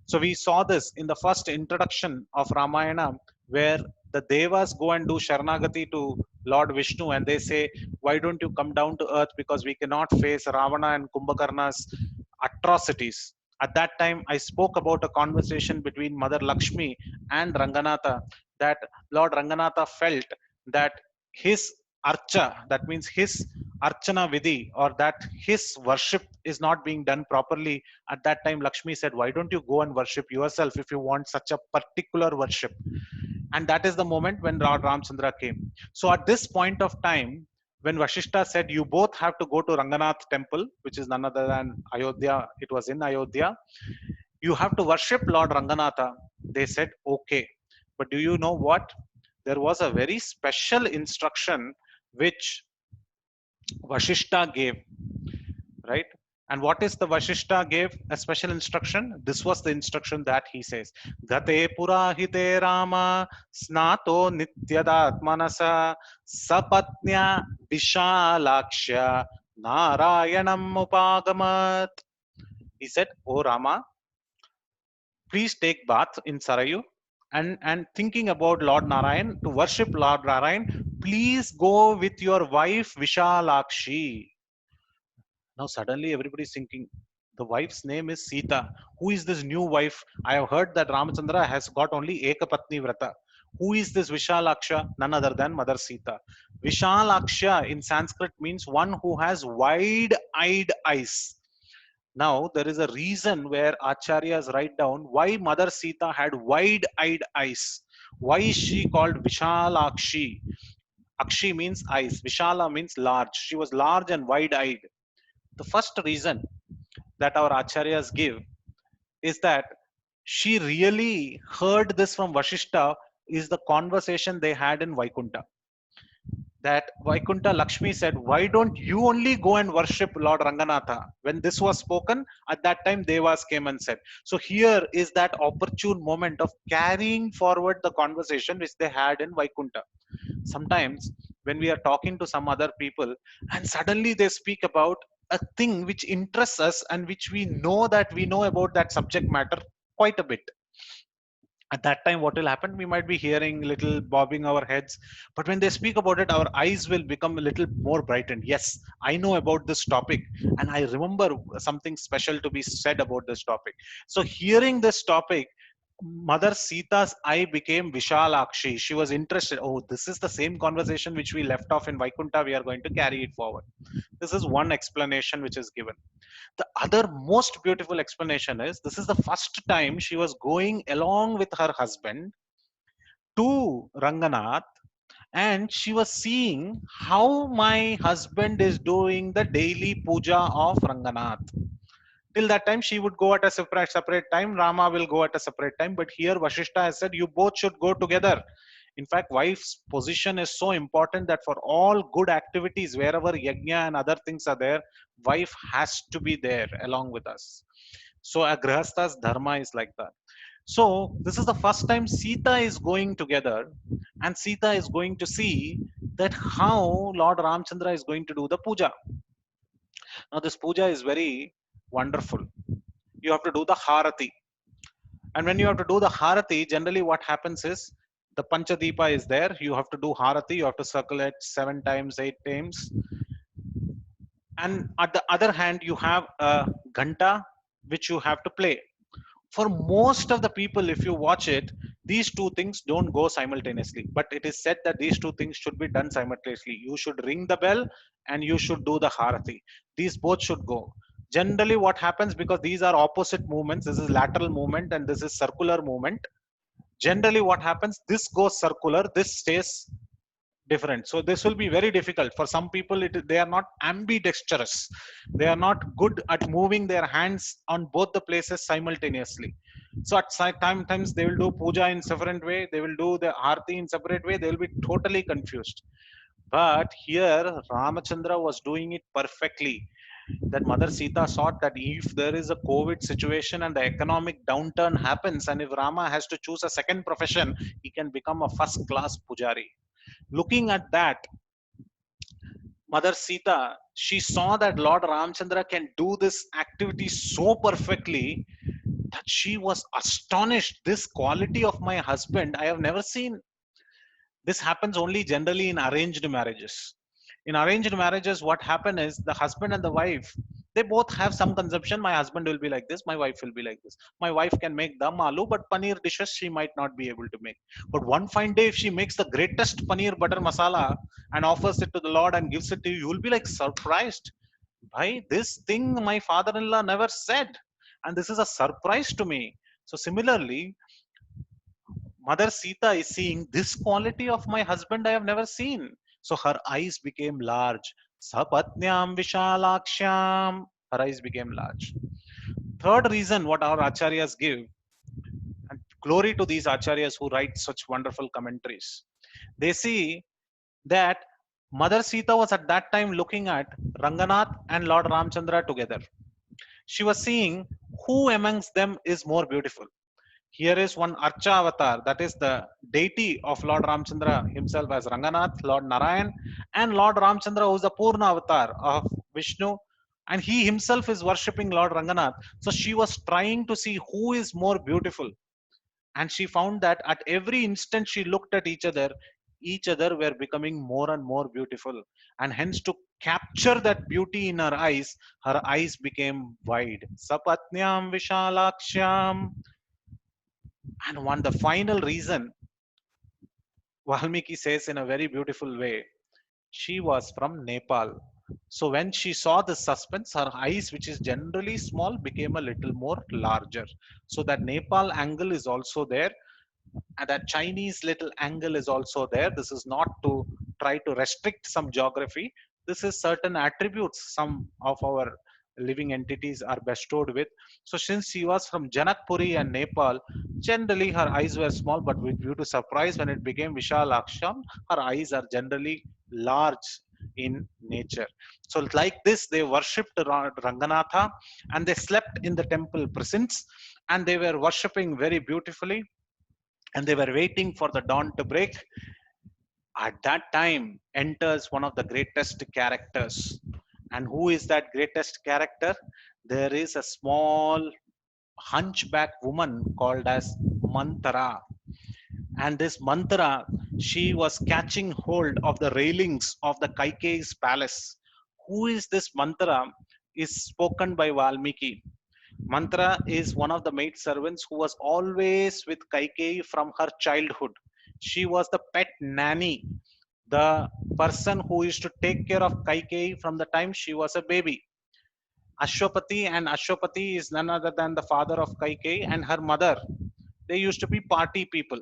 So we saw this in the first introduction of Ramayana, where the Devas go and do Sharanagati to Lord Vishnu and they say, "Why don't you come down to earth? Because we cannot face Ravana and Kumbhakarna's atrocities." At that time, I spoke about a conversation between Mother Lakshmi and Ranganatha, that Lord Ranganatha felt that his archa, that means his archana vidhi, or that his worship is not being done properly. At that time, Lakshmi said, "Why don't you go and worship yourself if you want such a particular worship?" And that is the moment when Lord Ramchandra came. So at this point of time, when Vashishta said, "You both have to go to Ranganath temple," which is none other than Ayodhya, it was in Ayodhya, "you have to worship Lord Ranganatha," they said, "Okay." But do you know what? There was a very special instruction which Vashishta gave, right? And what is the Vashishta gave a special instruction? This was the instruction that he says, "Gate purahite Rama snato nityadatmanasa sapatnya vishalakshya narayanam upagamat." He said, "Oh Rama, please take bath in Sarayu, and thinking about Lord Narayan, to worship Lord Narayan, please go with your wife Vishalakshi." Now suddenly everybody is thinking, the wife's name is Sita. Who is this new wife? I have heard that Ramachandra has got only Ekapatni Vrata. Who is this Vishalaksha? None other than Mother Sita. Vishalaksha in Sanskrit means one who has wide-eyed eyes. Now there is a reason where Acharyas write down why Mother Sita had wide-eyed eyes. Why is she called Vishalakshi? Akshi means eyes. Vishala means large. She was large and wide-eyed. The first reason that our acharyas give is that she really heard this from Vashishta is the conversation they had in Vaikunta. That Vaikunta Lakshmi said, "Why don't you only go and worship Lord Ranganatha?" When this was spoken, at that time Devas came and said. So here is that opportune moment of carrying forward the conversation which they had in Vaikunta. Sometimes when we are talking to some other people and suddenly they speak about a thing which interests us and which we know that we know about that subject matter quite a bit, at that time what will happen, we might be hearing little bobbing our heads, but when they speak about it our eyes will become a little more brightened. Yes, I know about this topic and I remember something special to be said about this topic. So hearing this topic, Mother Sita's eye became Vishalakshi. She was interested. Oh, this is the same conversation which we left off in Vaikunta. We are going to carry it forward. This is one explanation which is given. The other most beautiful explanation is this is the first time she was going along with her husband to Ranganath, and she was seeing how my husband is doing the daily puja of Ranganath. Till that time, she would go at a separate time. Rama will go at a separate time. But here, Vashishta has said, you both should go together. In fact, wife's position is so important that for all good activities, wherever yajna and other things are there, wife has to be there along with us. So a grihastha's dharma is like that. So this is the first time Sita is going together, and Sita is going to see that how Lord Ramchandra is going to do the puja. Now this puja is very wonderful. You have to do the harati, and when you have to do the harati, generally what happens is the panchadeepa is there. You have to do harati. You have to circle it 7 times, 8 times, and at the other hand you have a ghanta which you have to play. For most of the people, if you watch it, these two things don't go simultaneously, but it is said that these two things should be done simultaneously. You should ring the bell and you should do the harati. These both should go. Generally what happens, because these are opposite movements, this is lateral movement and this is circular movement. Generally what happens, this goes circular, this stays different. So this will be very difficult for some people. They are not ambidextrous, they are not good at moving their hands on both the places simultaneously. So at times they will do puja in separate way, they will do the arti in separate way, they will be totally confused. But here Ramachandra was doing it perfectly. That Mother Sita thought that if there is a COVID situation and the economic downturn happens, and if Rama has to choose a second profession, he can become a first class pujari. Looking at that, Mother Sita, she saw that Lord Ramchandra can do this activity so perfectly that she was astonished. This quality of my husband, I have never seen. This happens only generally in arranged marriages. In arranged marriages, what happens is the husband and the wife, they both have some consumption. My husband will be like this, my wife will be like this. My wife can make dum aloo, but paneer dishes she might not be able to make. But one fine day, if she makes the greatest paneer butter masala and offers it to the Lord and gives it to you, you will be like surprised. Bhai, this thing my father-in-law never said. And this is a surprise to me. So similarly, Mother Sita is seeing this quality of my husband I have never seen. So her eyes became large. Sapatnyam Vishalaksham. Her eyes became large. Third reason what our acharyas give, and glory to these acharyas who write such wonderful commentaries. They see that Mother Sita was at that time looking at Ranganath and Lord Ramchandra together. She was seeing who amongst them is more beautiful. Here is one Archa avatar, that is the deity of Lord Ramchandra himself as Ranganath, Lord Narayan, and Lord Ramchandra, who is the Purna avatar of Vishnu, and he himself is worshipping Lord Ranganath. So she was trying to see who is more beautiful, and she found that at every instant she looked at each other were becoming more and more beautiful, and hence to capture that beauty in her eyes became wide. Sapatnyam Vishalaksham. And one, the final reason, Valmiki says in a very beautiful way, she was from Nepal. So when she saw the suspense, her eyes, which is generally small, became a little more larger. So that Nepal angle is also there, and that Chinese little angle is also there. This is not to try to restrict some geography. This is certain attributes some of our living entities are bestowed with. So since she was from Janakpuri and Nepal, generally her eyes were small, but with due to surprise when it became Vishalaksham, her eyes are generally large in nature. So like this, they worshipped Ranganatha and they slept in the temple precincts and they were worshipping very beautifully and they were waiting for the dawn to break. At that time enters one of the greatest characters. And who is that greatest character? There is a small hunchback woman called as Mantara. And this Mantara, she was catching hold of the railings of the Kaikeyi's palace. Who is this Mantara? Is spoken by Valmiki. Mantra is one of the maid servants who was always with Kaikeyi from her childhood. She was the pet nanny, the person who used to take care of Kaikeyi from the time she was a baby. Ashwapati, and Ashwapati is none other than the father of Kaikeyi and her mother. They used to be party people.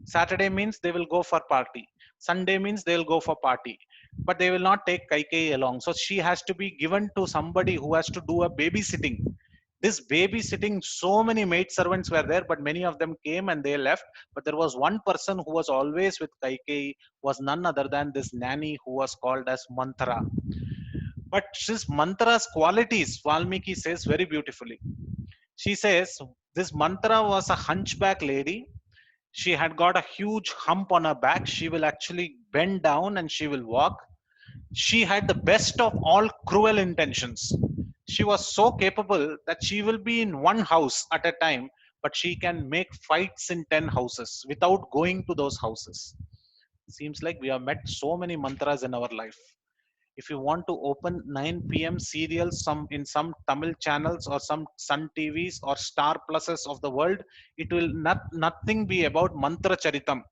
Saturday means they will go for party. Sunday means they will go for party. But they will not take Kaikeyi along. So she has to be given to somebody who has to do a babysitting. This babysitting, so many maid servants were there, but many of them came and they left. But there was one person who was always with Kaikeyi, was none other than this nanny who was called as Mantra. But this Mantra's qualities, Valmiki says very beautifully. She says this Mantra was a hunchback lady. She had got a huge hump on her back. She will actually bend down and she will walk. She had the best of all cruel intentions. She was so capable that she will be in one house at a time, but she can make fights in 10 houses without going to those houses. Seems like we have met so many mantras in our life. If you want to open 9 p.m. serials some in some Tamil channels or some Sun TVs or Star Pluses of the world, it will nothing be about Mantra Charitam,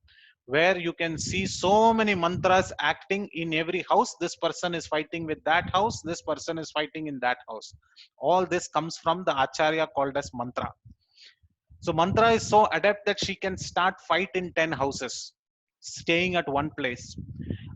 where you can see so many mantras acting in every house. This person is fighting with that house, this person is fighting in that house. All this comes from the Acharya called as mantra. So mantra is so adept that she can start fight in 10 houses, staying at one place.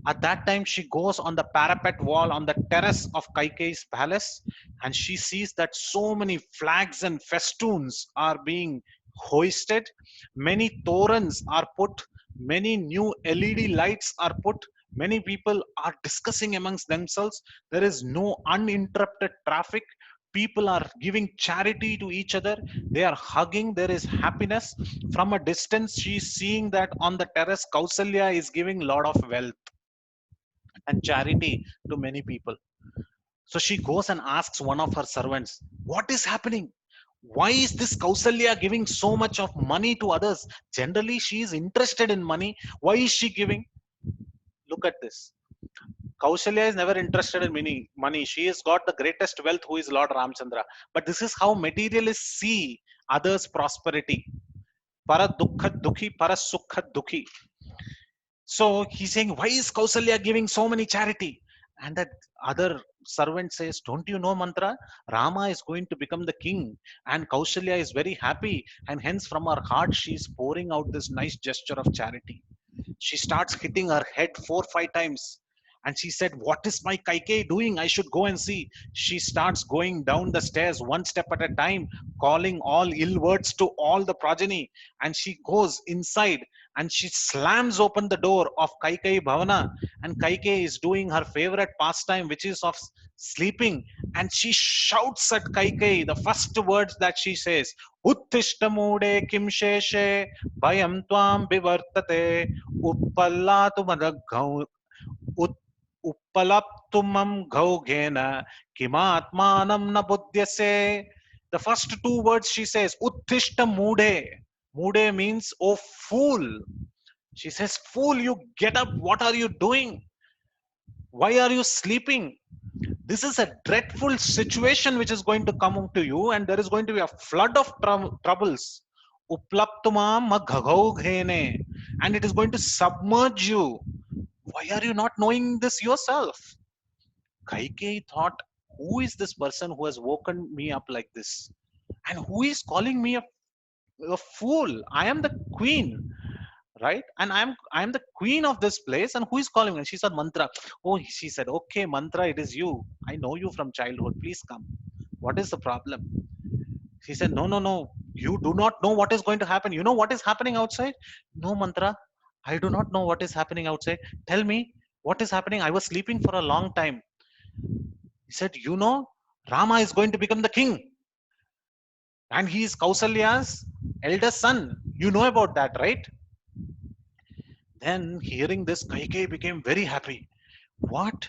At that time, she goes on the parapet wall on the terrace of Kaikeyi's palace, and she sees that so many flags and festoons are being hoisted. Many torrents are put, many new LED lights are put. Many people are discussing amongst themselves. There is no uninterrupted traffic. People are giving charity to each other. They are hugging. There is happiness. From a distance, she is seeing that on the terrace, Kausalya is giving lot of wealth and charity to many people. So she goes and asks one of her servants, what is happening? Why is this Kausalya giving so much of money to others? Generally, she is interested in money. Why is she giving? Look at this. Kausalya is never interested in money. She has got the greatest wealth, who is Lord Ramchandra. But this is how materialists see others' prosperity. Para dukkha dukhi, para sukha dukhi. So he's saying, why is Kausalya giving so many charity? And that other servant says, don't you know, Mantra? Rama is going to become the king, and Kausalya is very happy, and hence from her heart she is pouring out this nice gesture of charity. She starts hitting her head 4 5 times. And she said, what is my Kaikeyi doing? I should go and see. She starts going down the stairs one step at a time, calling all ill words to all the progeny. And she goes inside and she slams open the door of Kaikeyi Bhavana. And Kaikeyi is doing her favorite pastime, which is of sleeping. And she shouts at Kaikeyi the first words that she says, Uttishta mude kim sheshe bhayam tvam vivartate uppallatu madagau ut uppalaptumam ghaugena kimatmanam na buddhyase. The first two words she says, Uttishta mude. Mude means, oh fool. She says, fool, you get up. What are you doing? Why are you sleeping? This is a dreadful situation which is going to come to you, and there is going to be a flood of troubles. Uplaptumam ghene, and it is going to submerge you. Why are you not knowing this yourself? Kaikeyi thought, who is this person who has woken me up like this? And who is calling me a fool? I am the queen, right? And I am the queen of this place, and who is calling me? And she said, Mantra. Oh, she said, okay, Mantra, it is you. I know you from childhood. Please come. What is the problem? She said, no, no, no. You do not know what is going to happen. You know what is happening outside? No, Mantra. I do not know what is happening outside. Tell me what is happening. I was sleeping for a long time. He said, you know, Rama is going to become the king. And he is Kausalya's eldest son. You know about that, right? Then hearing this, Kaikeyi became very happy. What?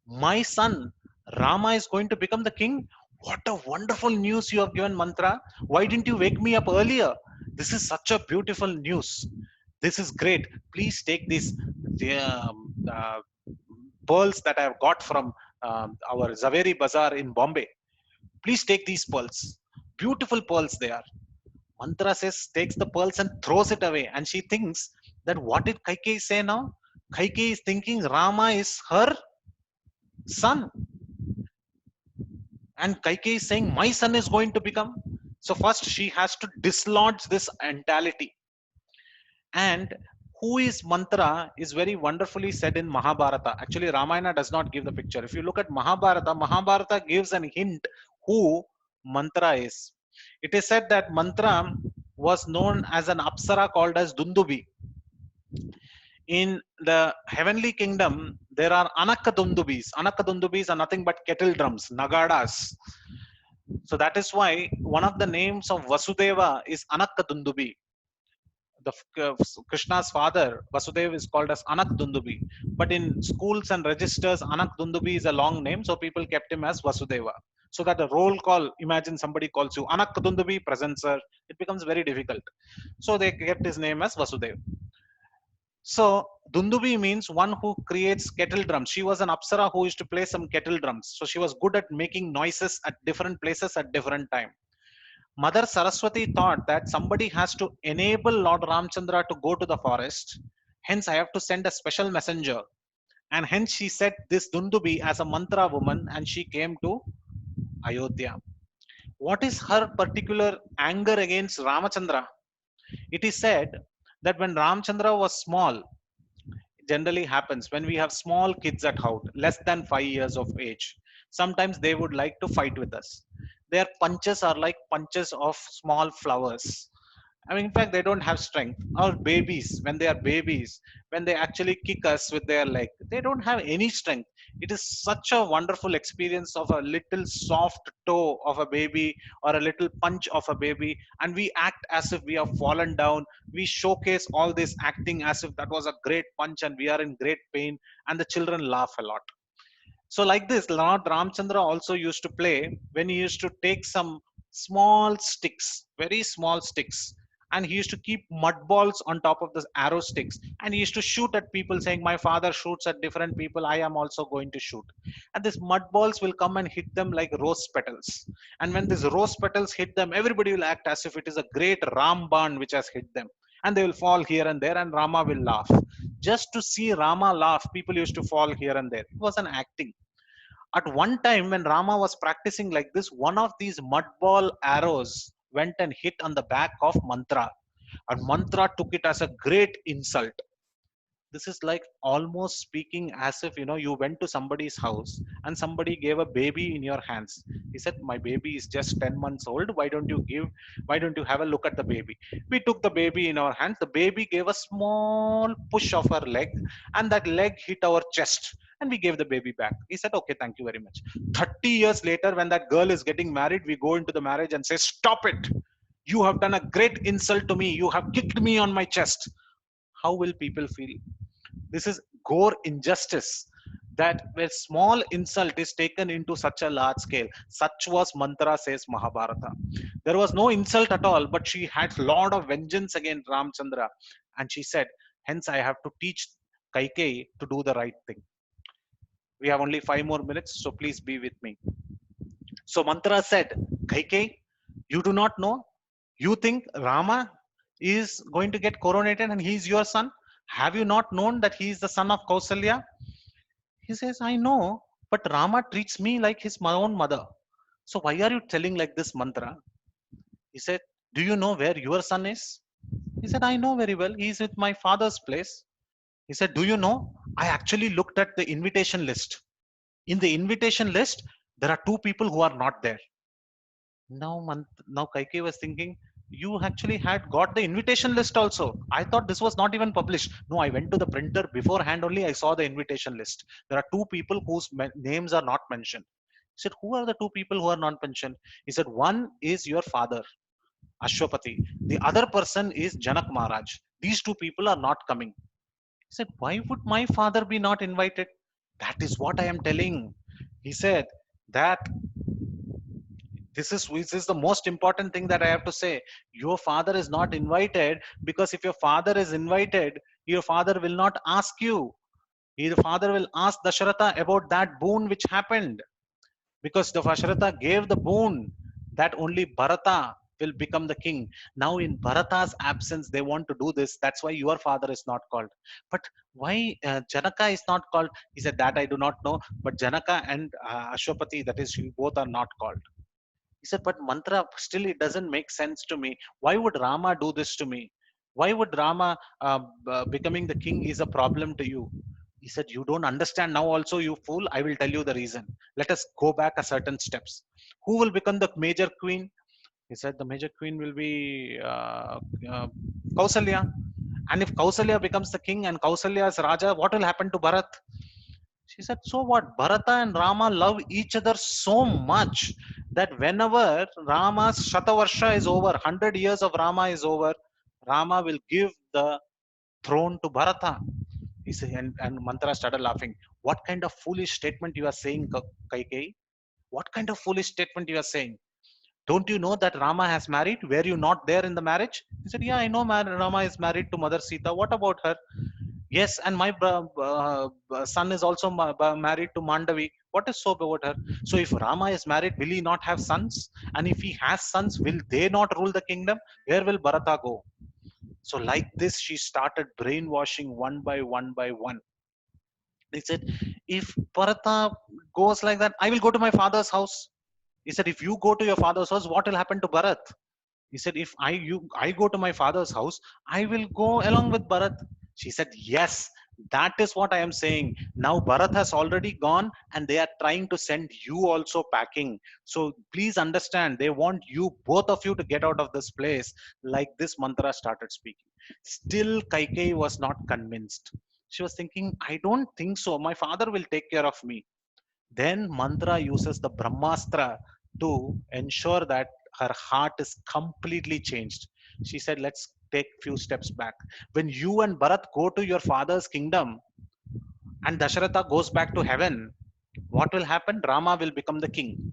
My son, Rama is going to become the king? What a wonderful news you have given, Mantra. Why didn't you wake me up earlier? This is such a beautiful news. This is great. Please take these pearls that I have got from our Zaveri Bazaar in Bombay. Please take these pearls. Beautiful pearls they are. Mantra says, takes the pearls and throws it away. And she thinks that what did Kaikeyi say now? Kaikeyi is thinking Rama is her son. And Kaikeyi is saying, my son is going to become. So first she has to dislodge this mentality. And who is Mantra is very wonderfully said in Mahabharata. Actually, Ramayana does not give the picture. If you look at Mahabharata, Mahabharata gives an hint who Mantra is. It is said that Mantra was known as an Apsara called as Dundubi. In the heavenly kingdom, there are Anakadundubis. Anakadundubis are nothing but kettle drums, nagadas. So that is why one of the names of Vasudeva is Anakadundubi. Krishna's father, Vasudeva, is called as Anak Dundubi. But in schools and registers, Anak Dundubi is a long name, so people kept him as Vasudeva. So that a roll call, imagine somebody calls you Anak Dundubi, present sir, it becomes very difficult. So they kept his name as Vasudeva. So Dundubi means one who creates kettle drums. She was an Apsara who used to play some kettle drums. So she was good at making noises at different places at different time. Mother Saraswati thought that somebody has to enable Lord Ramchandra to go to the forest. Hence, I have to send a special messenger. And hence, she set this Dundubi as a mantra woman and she came to Ayodhya. What is her particular anger against Ramachandra? It is said that when Ramchandra was small, generally happens when we have small kids at house, less than 5 years of age. Sometimes they would like to fight with us. Their punches are like punches of small flowers. I mean, in fact, they don't have strength. Or babies, when they are babies, when they actually kick us with their leg, they don't have any strength. It is such a wonderful experience of a little soft toe of a baby or a little punch of a baby, and we act as if we have fallen down. We showcase all this acting as if that was a great punch and we are in great pain, and the children laugh a lot. So, like this, Lord Ramchandra also used to play when he used to take some small sticks, very small sticks, and he used to keep mud balls on top of the arrow sticks, and he used to shoot at people, saying, "My father shoots at different people. I am also going to shoot." And these mud balls will come and hit them like rose petals. And when these rose petals hit them, everybody will act as if it is a great Ramban which has hit them. And they will fall here and there, and Rama will laugh. Just to see Rama laugh, people used to fall here and there. It was an acting. At one time, when Rama was practicing like this, one of these mud ball arrows went and hit on the back of Mantra. And Mantra took it as a great insult. This is like almost speaking as if you went to somebody's house and somebody gave a baby in your hands. He said, "My baby is just 10 months old. Why don't you have a look at the baby?" We took the baby in our hands. The baby gave a small push of her leg, and that leg hit our chest. And we gave the baby back. He said, "Okay, thank you very much." 30 years later, when that girl is getting married, we go into the marriage and say, "Stop it. You have done a great insult to me. You have kicked me on my chest." How will people feel? This is gore injustice, that where small insult is taken into such a large scale. Such was Mantra, says Mahabharata. There was no insult at all, but she had lot of vengeance against Ramchandra. And she said, "Hence I have to teach Kaikeyi to do the right thing." We have only 5 more minutes, so please be with me. So Mantra said, "Kaikeyi, you do not know? You think Rama is going to get coronated and he is your son? Have you not known that he is the son of Kausalya?" He says, "I know, but Rama treats me like his my own mother. So why are you telling like this, Mantra?" He said, "Do you know where your son is?" He said, "I know very well. He is with my father's place." He said, "Do you know? I actually looked at the invitation list. In the invitation list, there are two people who are not there." Now Kaikeyi was thinking, "You actually had got the invitation list also. I thought this was not even published." "No, I went to the printer beforehand only. I saw the invitation list. There are two people whose names are not mentioned." He said, "Who are the two people who are not mentioned?" He said, "One is your father, Ashwapati. The other person is Janak Maharaj. These two people are not coming." He said, "Why would my father be not invited?" "That is what I am telling." He said that this is the most important thing that I have to say. Your father is not invited because if your father is invited, your father will not ask you. Your father will ask Dasharatha about that boon which happened, because the Dasharatha gave the boon that only Bharata will become the king. Now in Bharata's absence they want to do this. That's why your father is not called. But why Janaka is not called? He said, "That I do not know, but Janaka and Ashwapati, that is, you both are not called." He said, "But Mantra, still it doesn't make sense to me. Why would Rama do this to me? Why would Rama becoming the king is a problem to you?" He said, "You don't understand now also, you fool. I will tell you the reason. Let us go back a certain steps. Who will become the major queen?" He said, "The major queen will be Kausalya. And if Kausalya becomes the king and Kausalya is Raja, what will happen to Bharat?" She said, "So what? Bharata and Rama love each other so much that whenever Rama's Shatavarsha is over, 100 years of Rama is over, Rama will give the throne to Bharata." He said, and Mantra started laughing. "What kind of foolish statement you are saying, Kaikeyi? What kind of foolish statement you are saying? Don't you know that Rama has married? Were you not there in the marriage?" He said, "Yeah, I know Rama is married to Mother Sita. What about her?" Yes, and my son is also married to Mandavi. What is so about her? So if Rama is married, will he not have sons? And if he has sons, will they not rule the kingdom? Where will Bharata go? So like this, she started brainwashing one by one by one. They said, if Bharata goes like that, I will go to my father's house. He said, if you go to your father's house, what will happen to Bharat? He said, if I go to my father's house, I will go along with Bharat. She said, yes, that is what I am saying. Now Bharat has already gone and they are trying to send you also packing. So please understand, they want you, both of you, to get out of this place. Like this, Mantra started speaking. Still, Kaikeyi was not convinced. She was thinking, I don't think so. My father will take care of me. Then Mantra uses the Brahmastra to ensure that her heart is completely changed. She said, let's take few steps back. When you and Bharat go to your father's kingdom and Dasharatha goes back to heaven, what will happen? Rama will become the king.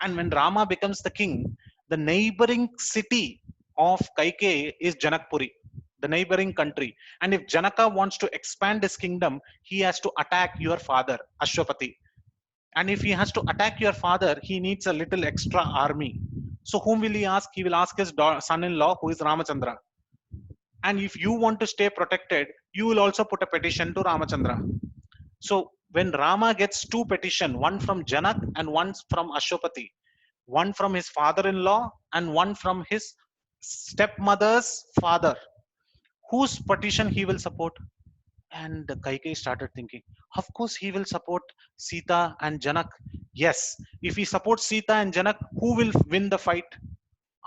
And when Rama becomes the king, the neighboring city of Kaikeyi is Janakpuri, the neighboring country. And if Janaka wants to expand his kingdom, he has to attack your father, Ashwapati. And if he has to attack your father, he needs a little extra army. So whom will he ask? He will ask his son-in-law, who is Ramachandra. And if you want to stay protected, you will also put a petition to Ramachandra. So when Rama gets two petition, one from Janak and one from Ashwapati, one from his father-in-law and one from his stepmother's father, whose petition he will support? And Kaikei started thinking, of course he will support Sita and Janak. Yes, if he supports Sita and Janak, who will win the fight?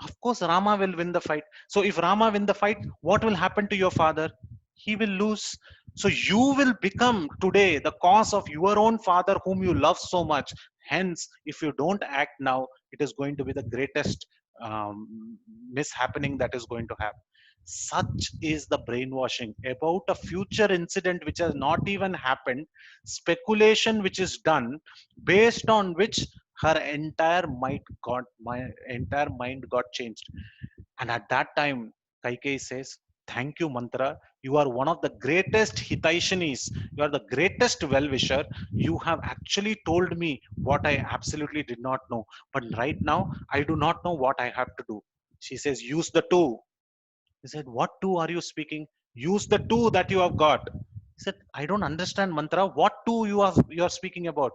Of course, Rama will win the fight. So if Rama win the fight, what will happen to your father? He will lose. So you will become today the cause of your own father whom you love so much. Hence, if you don't act now, it is going to be the greatest mishappening that is going to happen. Such is the brainwashing about a future incident which has not even happened, speculation which is done based on which her entire mind got changed. And at that time, Kaikeyi says, thank you, Mantra. You are one of the greatest Hitaishanis. You are the greatest well-wisher. You have actually told me what I absolutely did not know. But right now, I do not know what I have to do. She says, use the two. He said, what two are you speaking? Use the two that you have got. He said, I don't understand, Mantra. What two you are speaking about?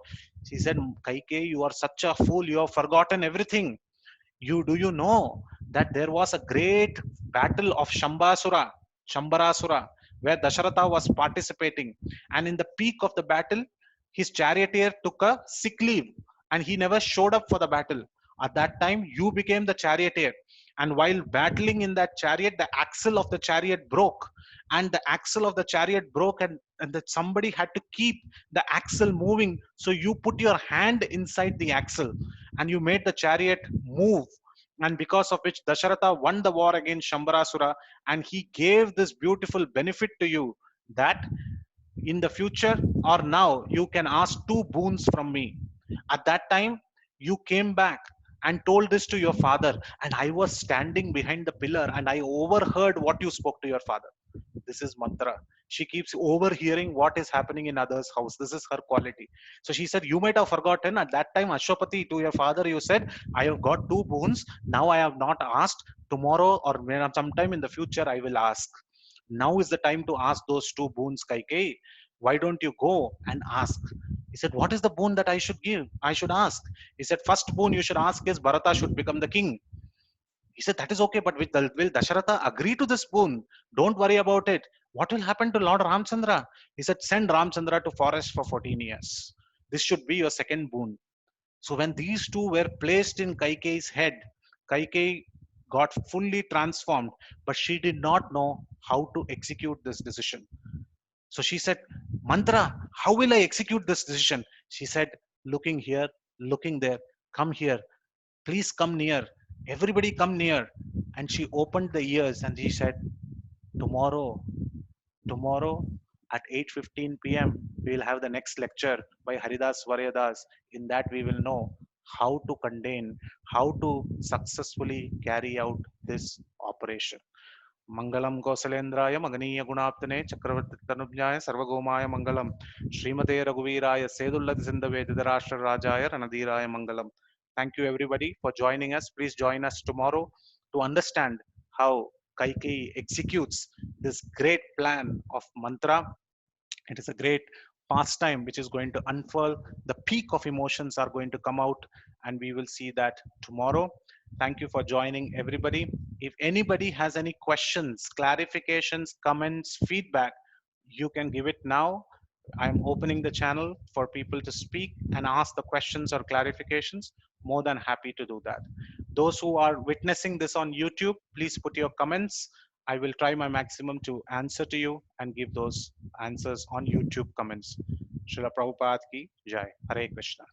She said, Kaikeyi, you are such a fool. You have forgotten everything. You know that there was a great battle of Shambarasura, where Dasharatha was participating, and in the peak of the battle, his charioteer took a sick leave, and he never showed up for the battle. At that time, you became the charioteer, and while battling in that chariot, the axle of the chariot broke, and the axle of the chariot broke, and that somebody had to keep the axle moving. So you put your hand inside the axle and you made the chariot move, and because of which Dasharatha won the war against Shambarasura, and he gave this beautiful benefit to you that in the future or now you can ask two boons from me. At that time, you came back and told this to your father, and I was standing behind the pillar and I overheard what you spoke to your father. This is Mantra. She keeps overhearing what is happening in others' house. This is her quality. So she said, you might have forgotten at that time, Ashwapati, to your father, you said, I have got two boons. Now I have not asked. Tomorrow or sometime in the future, I will ask. Now is the time to ask those two boons, Kaikeyi. Why don't you go and ask? He said, what is the boon that I should give? I should ask. He said, first boon you should ask is Bharata should become the king. He said, that is okay, but will Dasharatha agree to this boon? Don't worry about it. What will happen to Lord Ramchandra? He said, send Ramchandra to forest for 14 years. This should be your second boon. So when these two were placed in Kaikeyi's head, Kaikeyi got fully transformed, but she did not know how to execute this decision. So she said, Mantra, how will I execute this decision? She said, looking here, looking there, come here, please come near. Everybody come near. And she opened the ears and she said, tomorrow, tomorrow at 8:15 p.m. we will have the next lecture by Haridas Varyadas. In that we will know how to contain, how to successfully carry out this operation. Mangalam Kosalendraya Maganiya Gunaptane Chakravarti Tanubhyaya Sarvagomaya Mangalam Srimate Raghuviraya Sedullati Sindave Dhritarashtra Rajaya Ranadiraya Mangalam. Thank you everybody for joining us. Please join us tomorrow to understand how Kaikeyi executes this great plan of mantra. It is a great pastime which is going to unfurl. The peak of emotions are going to come out, and we will see that tomorrow. Thank you for joining, everybody. If anybody has any questions, clarifications, comments, feedback, you can give it now. I'm opening the channel for people to speak and ask the questions or clarifications. More than happy to do that. Those who are witnessing this on YouTube, please put your comments. I will try my maximum to answer to you and give those answers on YouTube comments. Srila Prabhupada ki Jai. Hare Krishna.